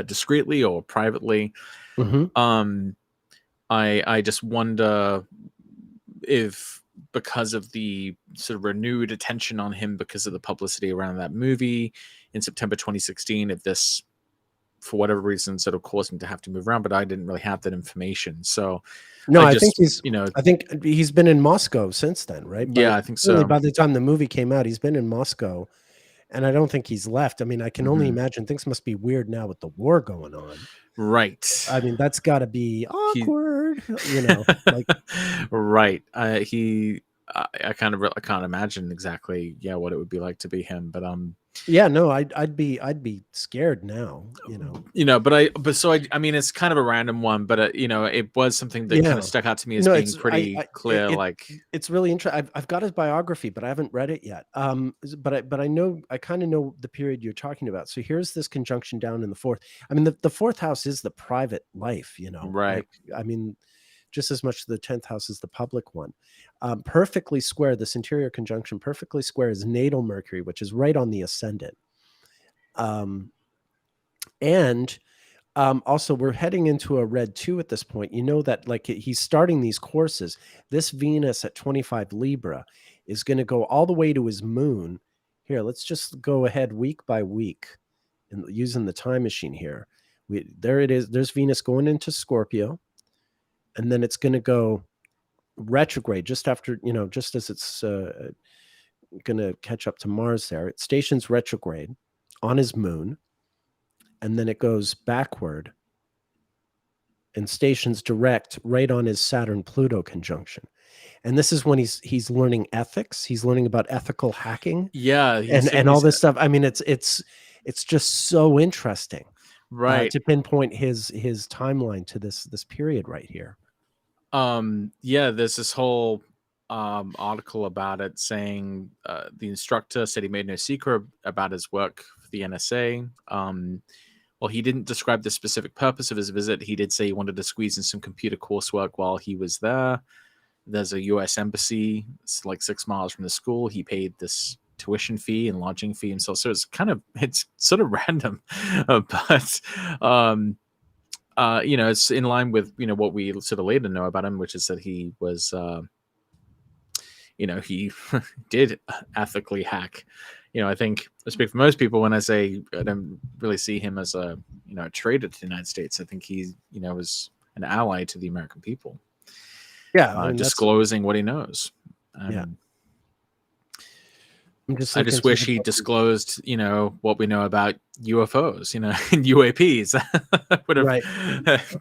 discreetly or privately.
Mm-hmm.
I just wonder if, because of the sort of renewed attention on him because of the publicity around that movie in September 2016, if this, for whatever reason, sort of caused him to have to move around, but I didn't really have that information. So
No,
I
I think
just,
I think he's been in Moscow since then, right?
yeah,
But
I think
really,
so.
by the time the movie came out, he's been in Moscow, and I don't think he's left. I mean, I can only
Mhm.
imagine things must be weird now with the war going on.
Right.
I mean, that's got to be
He
awkward, like
right. I can't imagine exactly, yeah, what it would be like to be him. But
yeah, no, I'd be scared now.
I mean, it's kind of a random one, but it was something that kind of
Yeah.
stuck out to me as
No,
being
it's
pretty clear. Like,
it's really interesting. I've got his biography, but I haven't read it yet. But I know I kind of know the period you're talking about. So here's this conjunction down in the fourth. I mean, the fourth house is the private life.
right.
Like, I mean, just as much the 10th house is the public one. Perfectly square, this interior conjunction perfectly square is natal Mercury, which is right on the ascendant. And also, we're heading into a red 2 at this point. You know that, like, he's starting these courses. This Venus at 25 Libra is going to go all the way to his moon. Here, let's just go ahead week by week and using the time machine here. There it is. There's Venus going into Scorpio, and then it's going to go retrograde just after, just as it's going to catch up to Mars there. It stations retrograde on his moon, and then it goes backward and stations direct right on his Saturn Pluto conjunction. And this is when he's learning ethics. He's learning about ethical hacking
Yeah, he's taking
and all
these.
this stuff. I mean, it's just so interesting
Right.
to pinpoint his timeline to this period right here.
Yeah, there's this whole article about it saying the instructor said he made no secret about his work for the NSA. well, he didn't describe the specific purpose of his visit. He did say he wanted to squeeze in some computer coursework while he was there. There's a U.S. embassy. It's like 6 miles from the school. He paid this tuition fee and lodging fee himself. So it's sort of random, but it's in line with what we sort of later know about him, which is that he was he did ethically hack. I think I speak for most people when I say I don't really see him as a traitor to the United States. I think he was an ally to the American people.
Yeah, I mean,
disclosing what he knows.
Yeah.
I just wish he disclosed, what we know about UFOs, and UAPs.
Right.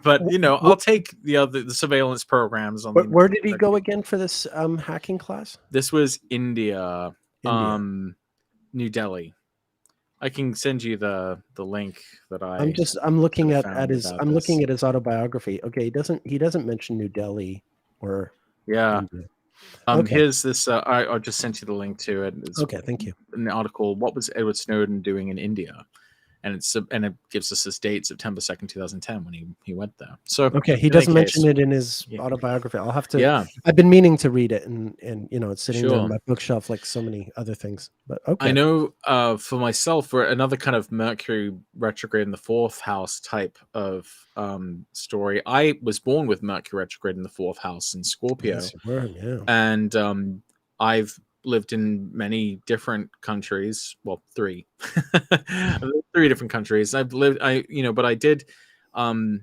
But I'll take the surveillance programs on.
Where did he go again for this hacking class?
This was India. New Delhi. I can send you the link that
I'm looking at his autobiography. Okay, he doesn't mention New Delhi or India.
Here's this. I just sent you the link to it.
Okay, thank you.
An article. What was Edward Snowden doing in India? And it gives us this date, September 2nd, 2010, when he went there. So
okay, he doesn't mention it in his autobiography. I'll have to.
Yeah,
I've been meaning to read it, and it's sitting there on my bookshelf like so many other things. But okay,
I know for myself, for another kind of Mercury retrograde in the 4th house type of story. I was born with Mercury retrograde in the 4th house in Scorpio.
Yes, you were, yeah.
And I've lived in many different countries. Well, 3 3 different countries. I've lived but I did I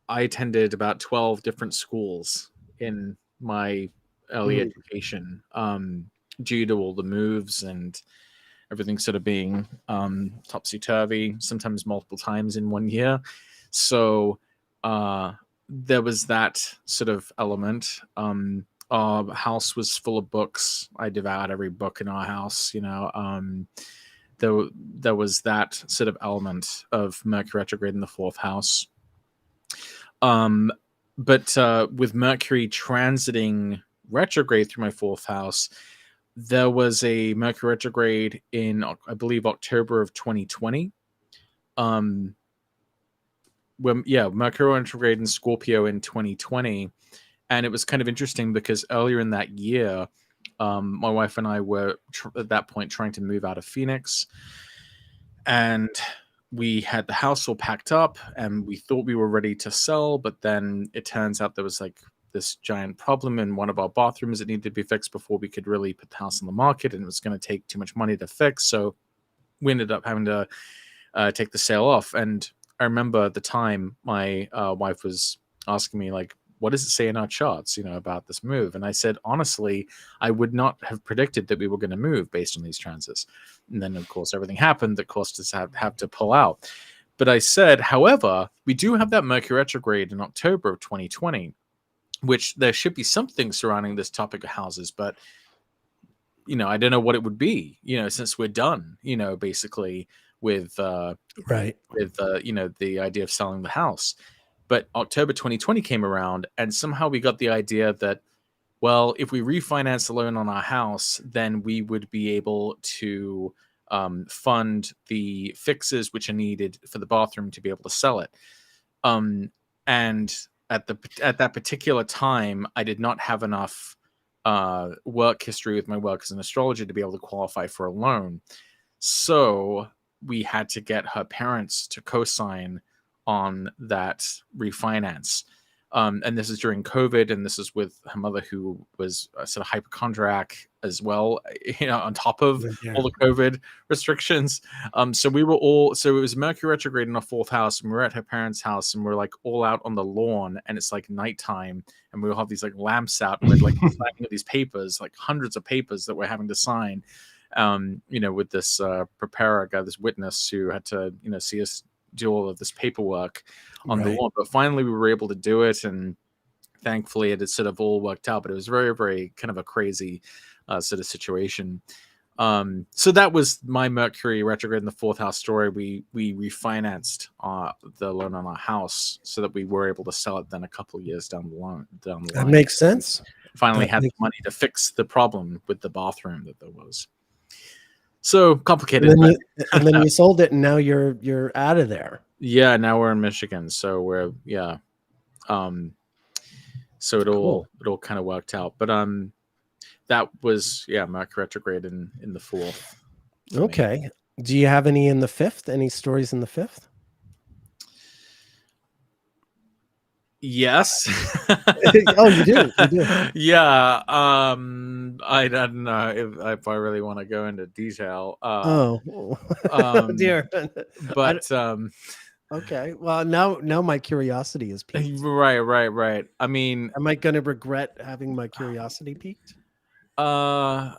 attended about 12 different schools in my early education, due to all the moves and everything sort of being topsy-turvy, sometimes multiple times in one year. So there was that sort of element. Our house was full of books. I devoured every book in our house. There was that sort of element of Mercury retrograde in the 4th house. But with Mercury transiting retrograde through my 4th house, there was a Mercury retrograde in, I believe, October of 2020. Mercury retrograde in Scorpio in 2020. And it was kind of interesting because earlier in that year, my wife and I were at that point trying to move out of Phoenix. And we had the house all packed up and we thought we were ready to sell. But then it turns out there was like this giant problem in one of our bathrooms that needed to be fixed before we could really put the house on the market. And it was going to take too much money to fix. So we ended up having to take the sale off. And I remember at the time my wife was asking me, like, what does it say in our charts, about this move? And I said, honestly, I would not have predicted that we were going to move based on these transits. And then, of course, everything happened that caused us to have to pull out. But I said, however, we do have that Mercury retrograde in October of 2020, which there should be something surrounding this topic of houses. But, I don't know what it would be, since we're done, basically with the idea of selling the house. But October 2020 came around, and somehow we got the idea that, well, if we refinance the loan on our house, then we would be able to fund the fixes which are needed for the bathroom to be able to sell it. And at that particular time, I did not have enough work history with my work as an astrologer to be able to qualify for a loan. So we had to get her parents to co-sign on that refinance. And this is during COVID, and this is with her mother, who was a sort of hypochondriac as well, on top of all the COVID restrictions. So it was Mercury retrograde in our 4th house, and we were at her parents' house, and we're like all out on the lawn, and it's like nighttime, and we all have these like lamps out, and we're like signing these papers, like hundreds of papers that we're having to sign, with this preparer guy, this witness who had to, see us do all of this paperwork on the lawn. But finally we were able to do it, and thankfully it had sort of all worked out. But it was very, very kind of a crazy sort of situation. So that was my Mercury retrograde in the 4th house story. We refinanced the loan on our house so that we were able to sell it then a couple of years down the line.
That makes sense.
Finally had the money to fix the problem with the bathroom that there was. So
And
complicated,
then
but
you sold it, and now you're out of there.
yeah, now we're in Michigan, so we're so it
Cool.
all kind of worked out. But that was Mercury retrograde in the fourth for me.
Okay. Do you have any in the fifth? Any stories in the fifth?
Yes.
Oh, you do. You do.
Yeah. I don't know if I really want to go into detail.
Oh,
Um,
dear.
but
Okay. Well, now my curiosity is piqued.
right. I mean,
Am I going to regret having my curiosity piqued?
uh,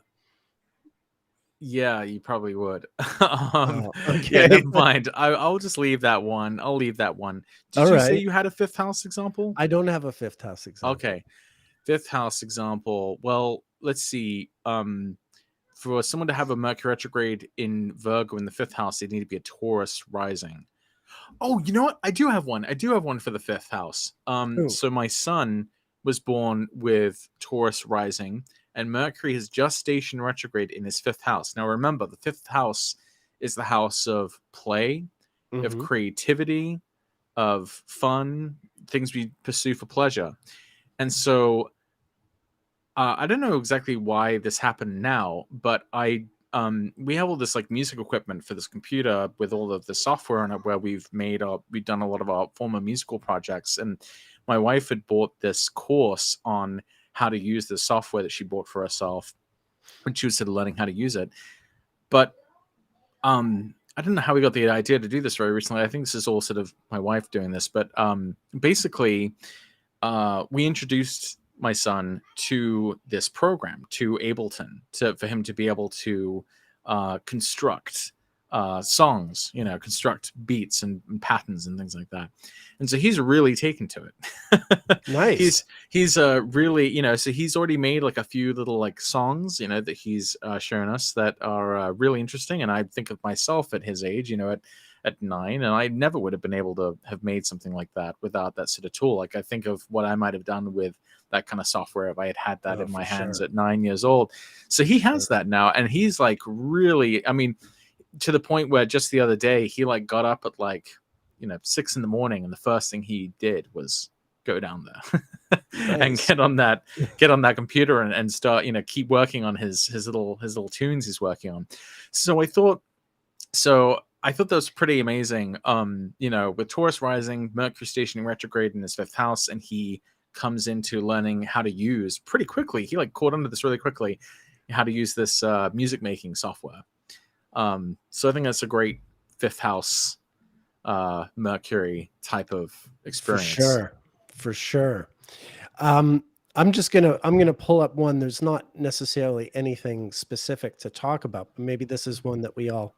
yeah, you probably would.
Oh,
Yeah,
okay.
never mind. I'll just leave that one. I'll leave that one. Did
All
you say
right.
you had a fifth house example?
I don't have a fifth house example.
Okay. Fifth house example. Well, let's see. For someone to have a Mercury retrograde in Virgo in the fifth house, they need to be a Taurus rising. Oh, you know what? I do have one. I do have one for the fifth house.
Ooh.
So my son was born with Taurus rising, and Mercury has just stationed retrograde in his fifth house. Now, remember, the fifth house is the house of play, of
Mm-hmm.
creativity, of fun, things we pursue for pleasure. And so I don't know exactly why this happened now, but we have all this like music equipment for this computer with all of the software on it where we've done a lot of our former musical projects, and my wife had bought this course on how to use the software that she bought for herself when she was sort of learning how to use it. But I don't know how we got the idea to do this very recently. I think this is all sort of my wife doing this, but basically we introduced my son to this program, to Ableton, for him to be able to construct songs, construct beats and patterns and things like that. And so he's really taken to it.
Nice.
he's really, so he's already made like a few little like songs, that he's shown us that are really interesting. And I think of myself at his age, at 9, and I never would have been able to have made something like that without that sort of tool. Like I think of what I might have done with that kind of software if I had that in my hands
sure.
at 9 years old. So he has that now, and he's like really, I mean, to the point where just the other day he like got up at like 6 in the morning, and the first thing he did was go down there and
Nice.
get on that computer and start keep working on his little tunes he's working on. So I thought that was pretty amazing. With Taurus rising, Mercury stationing retrograde in his fifth house, and he comes into learning how to use pretty quickly. He like caught onto this really quickly, how to use this music making software. So I think that's a great fifth house Mercury type of experience.
For sure. I'm gonna pull up one. There's not necessarily anything specific to talk about, but maybe this is one that we all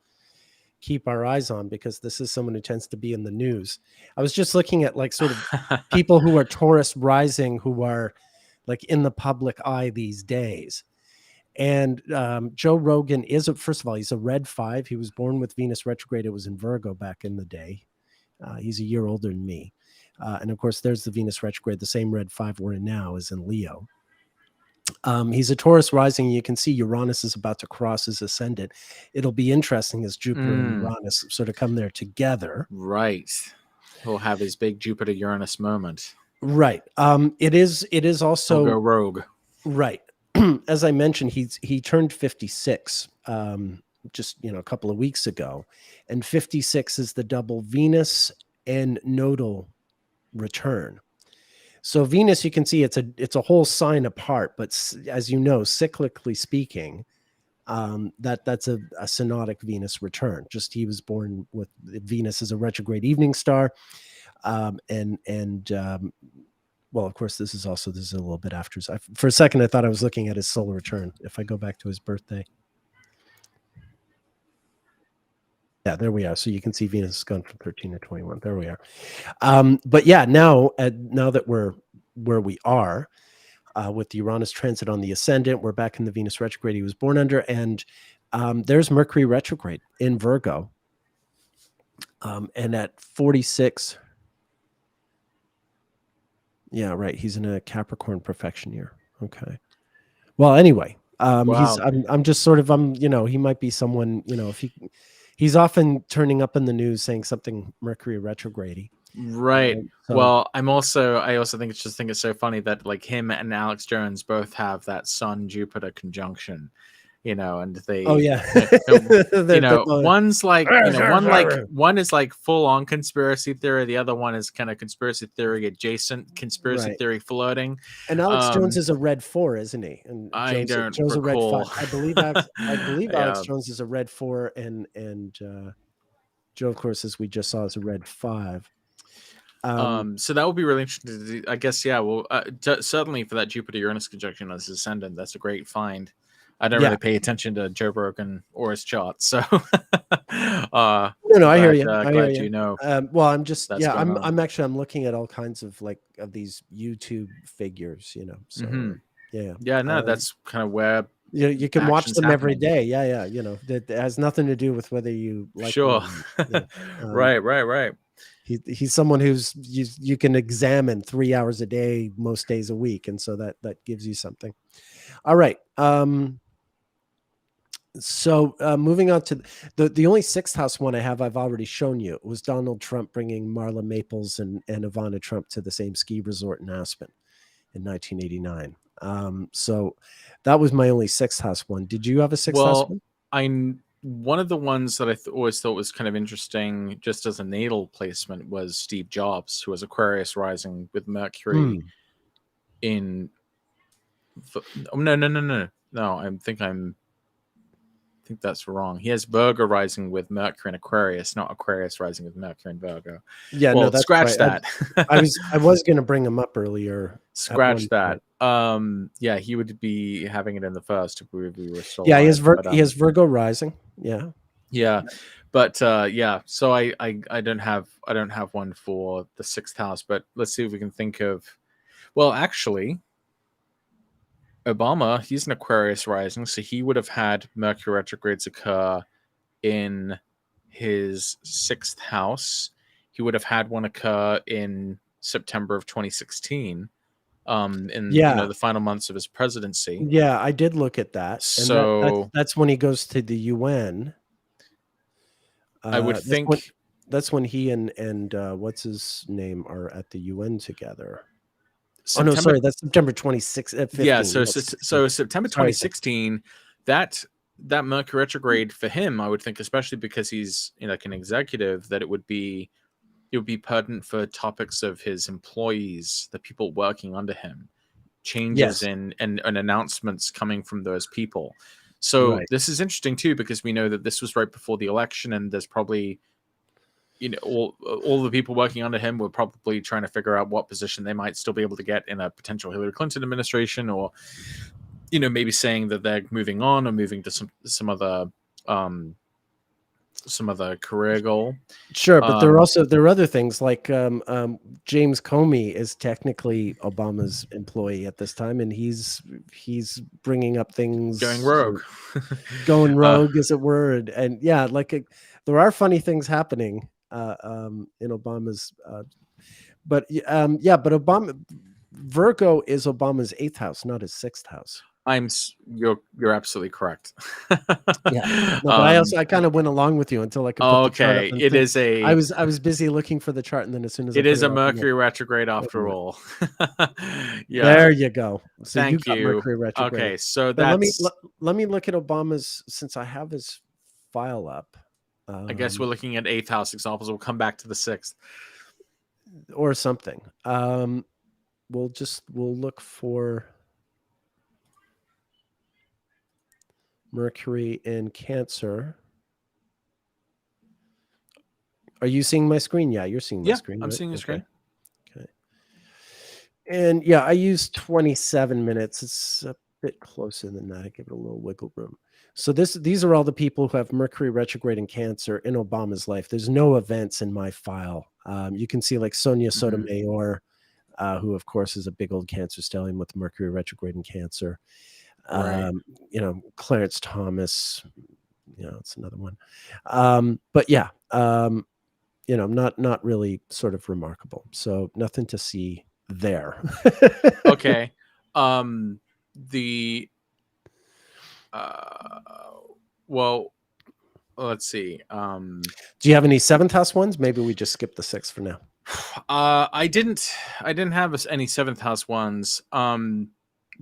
keep our eyes on, because this is someone who tends to be in the news. I was just looking at like sort of people who are Taurus rising, who are like in the public eye these days. And Joe Rogan first of all, he's a red 5. He was born with Venus retrograde. It was in Virgo back in the day. He's a year older than me. And of course, there's the Venus retrograde. The same red 5 we're in now is in Leo. He's a Taurus rising. You can see Uranus is about to cross his ascendant. It'll be interesting as Jupiter and Uranus sort of come there together.
Right. He'll have his big Jupiter Uranus moment.
Right. It is also
He'll go rogue.
Right. As I mentioned, he turned 56 just a couple of weeks ago, and 56 is the double Venus and nodal return. So Venus, you can see it's a whole sign apart, but as you know, cyclically speaking, that's a synodic Venus return. Just he was born with Venus as a retrograde evening star, well, of course, this is a little bit after. For a second, I thought I was looking at his solar return. If I go back to his birthday. Yeah, there we are. So you can see Venus has gone from 13 to 21. There we are. But yeah, now that we're where we are with the Uranus transit on the ascendant, we're back in the Venus retrograde he was born under. And there's Mercury retrograde in Virgo. And at 46... Yeah, right. He's in a Capricorn perfection year. Okay. Well, anyway,
Wow.
I'm just sort of, he might be someone, if he's often turning up in the news saying something Mercury retrograde.
Right.
So,
Well, I also think it's so funny that like him and Alex Jones both have that Sun Jupiter conjunction, and
oh
they,
yeah, they're both.
one's like, one is like full on conspiracy theory. The other one is kind of conspiracy theory adjacent, conspiracy
Right.
theory floating.
And Alex Jones
Um,
is a red 4, isn't he? And
I don't
Joe's a red 5.
recall.
I believe Alex
Yeah.
Jones is a red 4, and Joe, of course, as we just saw, is a red 5.
So that would be really interesting to do. I guess, yeah. Well, certainly for that Jupiter Uranus conjunction as ascendant, that's a great find. I don't
Yeah.
really pay attention to Joe Rogan or his chart, so
No, I hear you. I hear
glad
you.
you know
Well, I'm just,
that's
yeah,
going on.
I'm looking at all kinds of of these YouTube figures, So yeah,
Yeah, no, that's kind of where
you can watch
action's
them every
happening.
day. Yeah, yeah. That has nothing to do with whether you like them
Sure.
or not.
Right.
He's someone who's you can examine 3 hours a day, most days a week, and so that gives you something. All right. So moving on to the only sixth house one I've already shown you. It was Donald Trump bringing Marla Maples and Ivana Trump to the same ski resort in Aspen in 1989. So that was my only sixth house one. Did you have a sixth house
Well,
one?
one of the ones that I always thought was kind of interesting, just as a natal placement, was Steve Jobs, who was Aquarius rising with Mercury in. No. I think that's wrong. He has Virgo rising with Mercury and Aquarius, not Aquarius rising with Mercury and Virgo.
Yeah, no,
Well,
that's
scratch
right.
that.
I was going to bring him up earlier.
Scratch that. Yeah, he would be having it in the first if we were still
Yeah,
alive.
he has Virgo rising. Yeah.
Yeah, but yeah. So I don't have one for the sixth house, but let's see if we can think of. Well, actually, Obama, he's an Aquarius rising, so he would have had Mercury retrogrades occur in his sixth house. He would have had one occur in September of 2016, in the final months of his presidency.
Yeah, I did look at that,
So
and that's when he goes to the UN.
I would think
that's when he and what's his name are at the UN together. Oh no, sorry, that's September 26th. 15,
yeah, so September 2016, that Mercury retrograde for him, I would think, especially because he's like an executive, that it would be pertinent for topics of his employees, the people working under him, changes in and announcements coming from those people. So this is interesting too, because we know that this was right before the election, and there's probably all the people working under him were probably trying to figure out what position they might still be able to get in a potential Hillary Clinton administration, or maybe saying that they're moving on or moving to some other career goal.
Sure, but there are other things like James Comey is technically Obama's employee at this time, and he's bringing up things,
going rogue,
going rogue, as it were, and yeah, there are funny things happening in Obama's, but Obama, Virgo is Obama's 8th house, not his 6th house.
You're absolutely correct.
Yeah, no, but I kind of went along with you until I could put the chart up.
It is
I was busy looking for the chart, and then as soon as
it is a Mercury retrograde after all.
Yeah, there you go. So
Thank you.
Mercury retrograde.
Okay, so
that's let me look at Obama's, since I have his file up.
I guess we're looking at 8th house examples. We'll come back to the 6th
or something. We'll look for Mercury in Cancer. Are you seeing my screen? Yeah, you're seeing my screen.
I'm seeing the screen.
Okay. And yeah, I use 27 minutes. It's a bit closer than that. I give it a little wiggle room. So these are all the people who have Mercury retrograde in Cancer in Obama's life. There's no events in my file. You can see like Sonia Sotomayor, who of course is a big old Cancer stellium with Mercury retrograde in Cancer.
Right.
Clarence Thomas, it's another one. But yeah, not really sort of remarkable. So nothing to see there.
Okay. Well, let's see.
Do you have any 7th house ones? Maybe we just skip the 6th for now.
I didn't have any 7th house ones.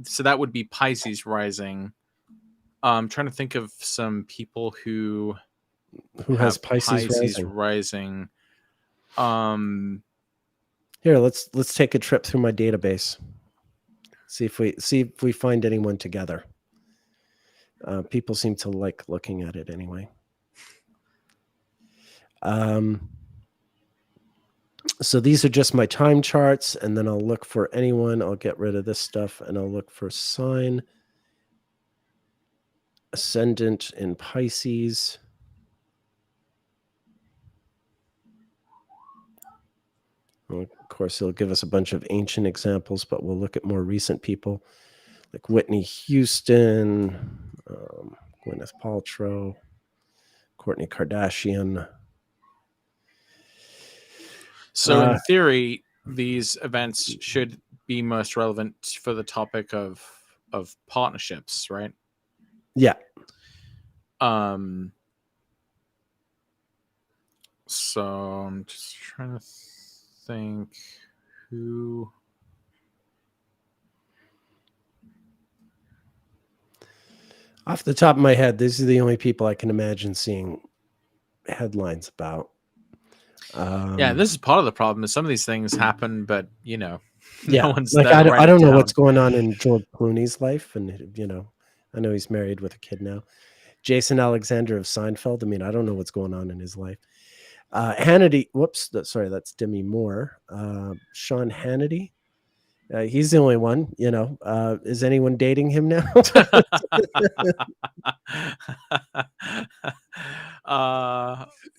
So that would be Pisces rising. I'm trying to think of some people who
has
have
Pisces
rising.
Here, let's take a trip through my database. See if we find anyone together. People seem to like looking at it anyway. So these are just my time charts, and then I'll look for anyone. I'll get rid of this stuff, and I'll look for sign ascendant in Pisces. Well, of course, it'll give us a bunch of ancient examples, but we'll look at more recent people like Whitney Houston, Gwyneth Paltrow, Kourtney Kardashian.
So in theory, these events should be most relevant for the topic of partnerships, right?
Yeah.
So I'm just trying to think who.
Off the top of my head, these are the only people I can imagine seeing headlines about.
Yeah, this is part of the problem. Is some of these things happen, but no one's
like
there.
I don't know what's going on in George Clooney's life, and I know he's married with a kid now. Jason Alexander of Seinfeld. I mean, I don't know what's going on in his life. Hannity. Whoops, sorry, that's Demi Moore. Sean Hannity. He's the only one. Is anyone dating him now?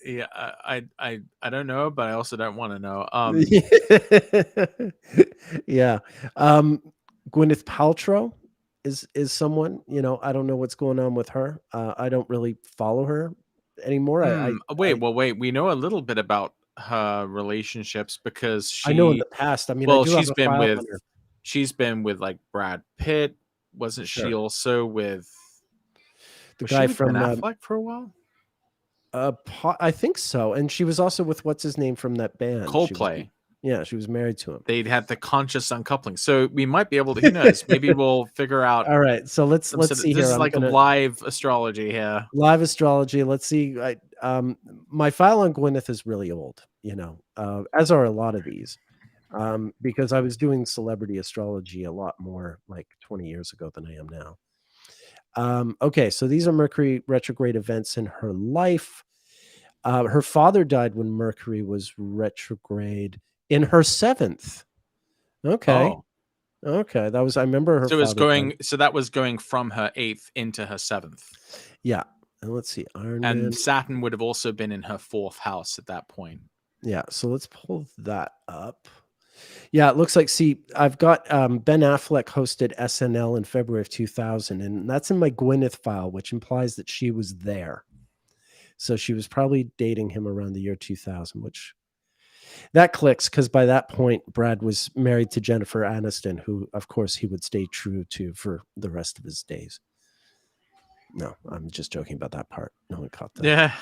Yeah, I don't know, but I also don't want to know.
Yeah. Gwyneth Paltrow is someone, I don't know what's going on with her. I don't really follow her anymore.
Wait. We know a little bit about her relationships because
I know in the past. I mean, I do have a file on her.
She's been with like Brad Pitt. Wasn't she also with
the guy from
Ben Affleck for a while?
I think so. And she was also with what's his name from that band,
Coldplay.
She was married to him.
They'd had the conscious uncoupling, so we might be able to. Who knows? Maybe we'll figure out.
All right, so let's see
this
here.
This is like a live astrology here.
Live astrology. Let's see. My file on Gwyneth is really old, as are a lot of these, because I was doing celebrity astrology a lot more like 20 years ago than I am now. Okay, so these are Mercury retrograde events in her life. Her father died when Mercury was retrograde in her 7th. Okay.
Oh.
Okay, that was I remember her.
So it was going. So that was going from her 8th into her 7th.
Yeah, and let's see.
And Saturn would have also been in her 4th house at that point.
Yeah, so let's pull that up. Yeah, it looks like. See, I've got Ben Affleck hosted SNL in February of 2000, and that's in my Gwyneth file, which implies that she was there. So she was probably dating him around the year 2000, which that clicks because by that point, Brad was married to Jennifer Aniston, who, of course, he would stay true to for the rest of his days. No, I'm just joking about that part. No one caught that.
Yeah.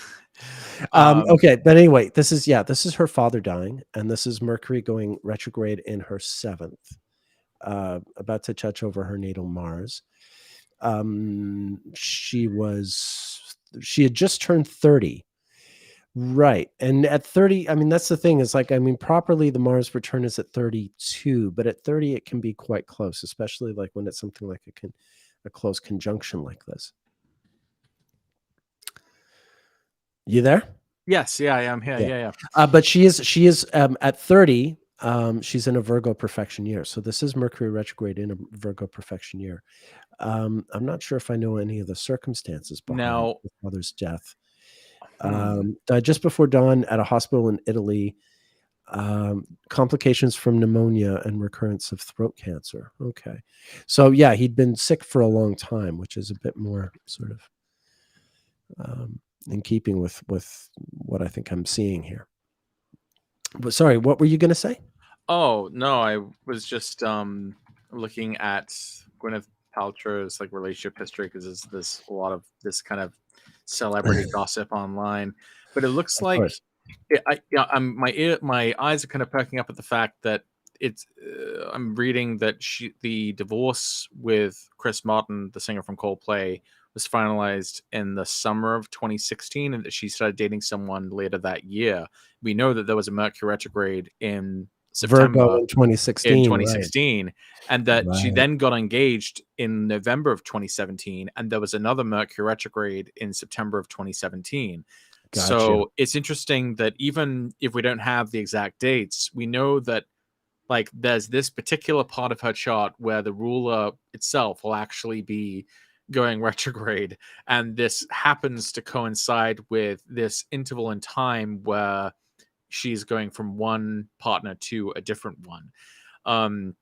Okay, but anyway, this is her father dying, and this is Mercury going retrograde in her 7th, about to touch over her natal Mars. She had just turned 30. Right. And at 30, I mean, that's the thing is like, I mean, properly the Mars return is at 32, but at 30, it can be quite close, especially like when it's something like a close conjunction like this. You there?
Yes. Yeah, I am here. Yeah.
But she is at 30. She's in a Virgo perfection year. So this is Mercury retrograde in a Virgo perfection year. I'm not sure if I know any of the circumstances behind his mother's death. Died just before dawn at a hospital in Italy. Complications from pneumonia and recurrence of throat cancer. Okay. So yeah, he'd been sick for a long time, which is a bit more sort of in keeping with what I think I'm seeing here. But sorry, what were you going to say?
Oh, no, I was just looking at Gwyneth Paltrow's like relationship history because there's a lot of this kind of celebrity gossip online. But it looks
Of
like
course.
my eyes are kind of perking up at the fact that it's I'm reading that the divorce with Chris Martin, the singer from Coldplay, was finalized in the summer of 2016, and that she started dating someone later that year. We know that there was a Mercury retrograde in
Virgo
September
in
in
2016, right?
2016, and that she
Right.
then got engaged in November of 2017, and there was another Mercury retrograde in September of 2017.
Gotcha.
So it's interesting that even if we don't have the exact dates, we know that like there's this particular part of her chart where the ruler itself will actually be going retrograde, and this happens to coincide with this interval in time where she's going from one partner to a different one. um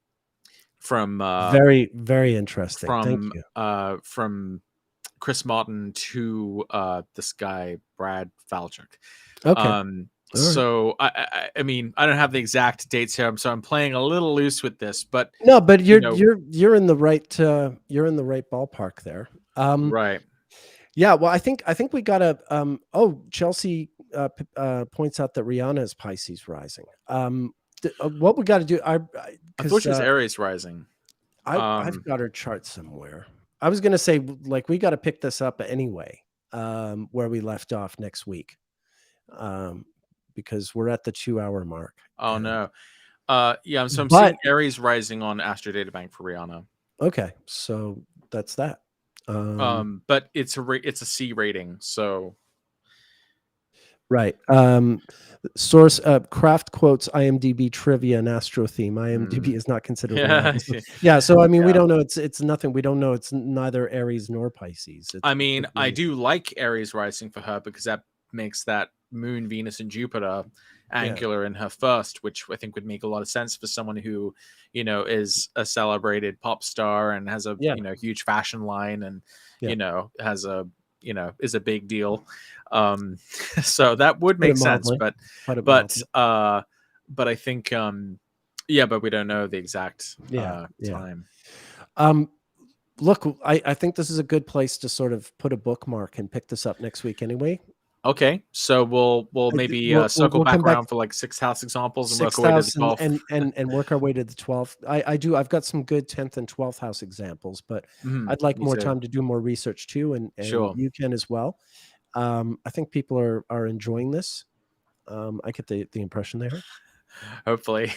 from
Very, very interesting. Thank you.
from Chris Martin to this guy Brad Falchuk.
Okay. All right.
So I mean, I don't have the exact dates here, so I'm playing a little loose with this, but
No, but
you know,
you're in the right ballpark there.
right.
Yeah, well, I think we gotta. Oh, Chelsea points out that Rihanna is Pisces rising. What we got to do?
I thought
Because
she was Aries rising.
I've got her chart somewhere. I was gonna say like we got to pick this up anyway, where we left off next week, um, because we're at the 2 hour mark.
Oh
And,
no. Yeah, so I'm
but
seeing Aries rising on Astro Databank for Rihanna.
okay, so that's that.
But it's a C rating, so
Right. Source craft quotes IMDb trivia and astro theme. IMDb is not considered
yeah.
reliable. So, yeah. So I mean, we
Yeah.
don't know. It's nothing. We don't know. It's neither Aries nor Pisces. It
I mean,
could
I
be.
do like Aries rising for her because that makes that Moon, Venus, and Jupiter
Yeah.
angular in her first, which I think would make a lot of sense for someone who, is a celebrated pop star and has a
Yeah.
huge fashion line and
Yeah.
has a is a big deal. So that would
Put it
make sense,
mildly. Put it
but
mildly.
but I think yeah, but we don't know the exact
Yeah. Yeah.
time.
Look, I think this is a good place to sort of put a bookmark and pick this up next week anyway.
Okay, so we'll maybe circle
We'll
back
come back
around for like 6th house examples and work
sixth
our way to the
house
12th.
and work our way to the 12th. I've got some good 10th and 12th house examples, but I'd like
Me
more
too.
time to do more research too, and
Sure.
you can as well. I think people are enjoying this. I get the impression they are.
Hopefully.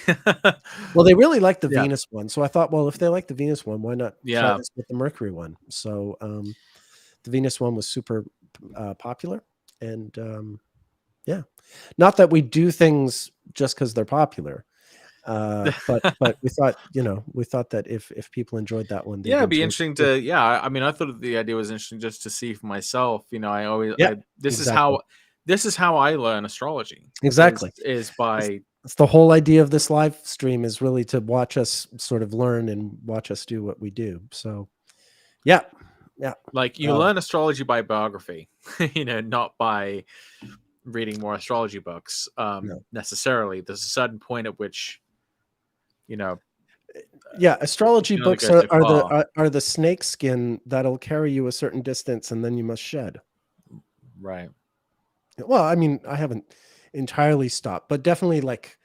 Well, they really like the
Yeah.
Venus one, so I thought, well, if they like the Venus one, why not try
Yeah.
this with the Mercury one? So the Venus one was super popular, and yeah, not that we do things just because they're popular, but we thought that if people enjoyed that one, they'd
Yeah, it'd be
enjoy
interesting
it too.
to I mean, I thought the idea was interesting just to see for myself. I always
Yeah,
this
exactly,
is how I learn astrology
exactly.
is
It's,
by
it's the whole idea of this live stream is really to watch us sort of learn and watch us do what we do. So, yeah, yeah.
like you learn astrology by biography, not by reading more astrology books
No.
necessarily. There's a certain point at which
Yeah, astrology
you can only
books
go so far.
are the snake skin that'll carry you a certain distance and then you must shed.
Right.
Well, I mean, I haven't entirely stopped, but definitely like,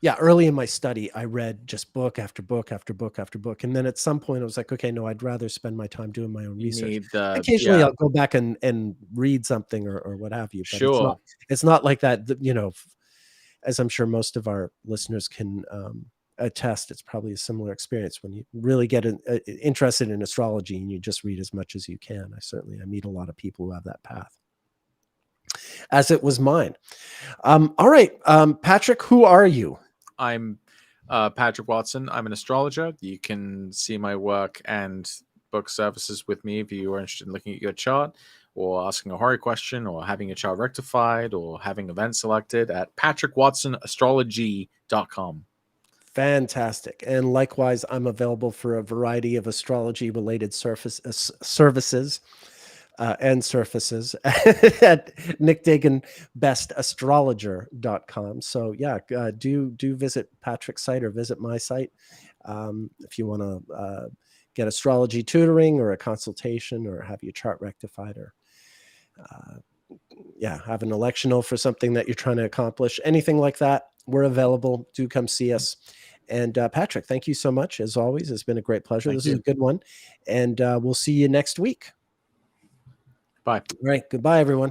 yeah, early in my study, I read just book after book after book after book. And then at some point I was like, okay, no, I'd rather spend my time doing my own
You
research.
need the
Occasionally I'll go back and read something or what have you, but
sure.
it's not like that, as I'm sure most of our listeners can attest, it's probably a similar experience when you really get interested in astrology and you just read as much as you can. I meet a lot of people who have that path, as it was mine. All right, Patrick, who are you?
I'm Patrick Watson. I'm an astrologer. You can see my work and book services with me if you are interested in looking at your chart or asking a horary question or having your chart rectified or having events selected at patrickwatsоnastrology.com.
Fantastic. And likewise, I'm available for a variety of astrology related services and surfaces at Nick Dagan bestastrologer.com. So yeah, do visit Patrick's site or visit my site if you want to get astrology tutoring or a consultation, or have your chart rectified, or have an electional for something that you're trying to accomplish, anything like that, we're available. Do come see us. And Patrick, thank you so much. As always, it's been a great pleasure. This is a good one. And we'll see you next week.
Bye.
All right. Goodbye, everyone.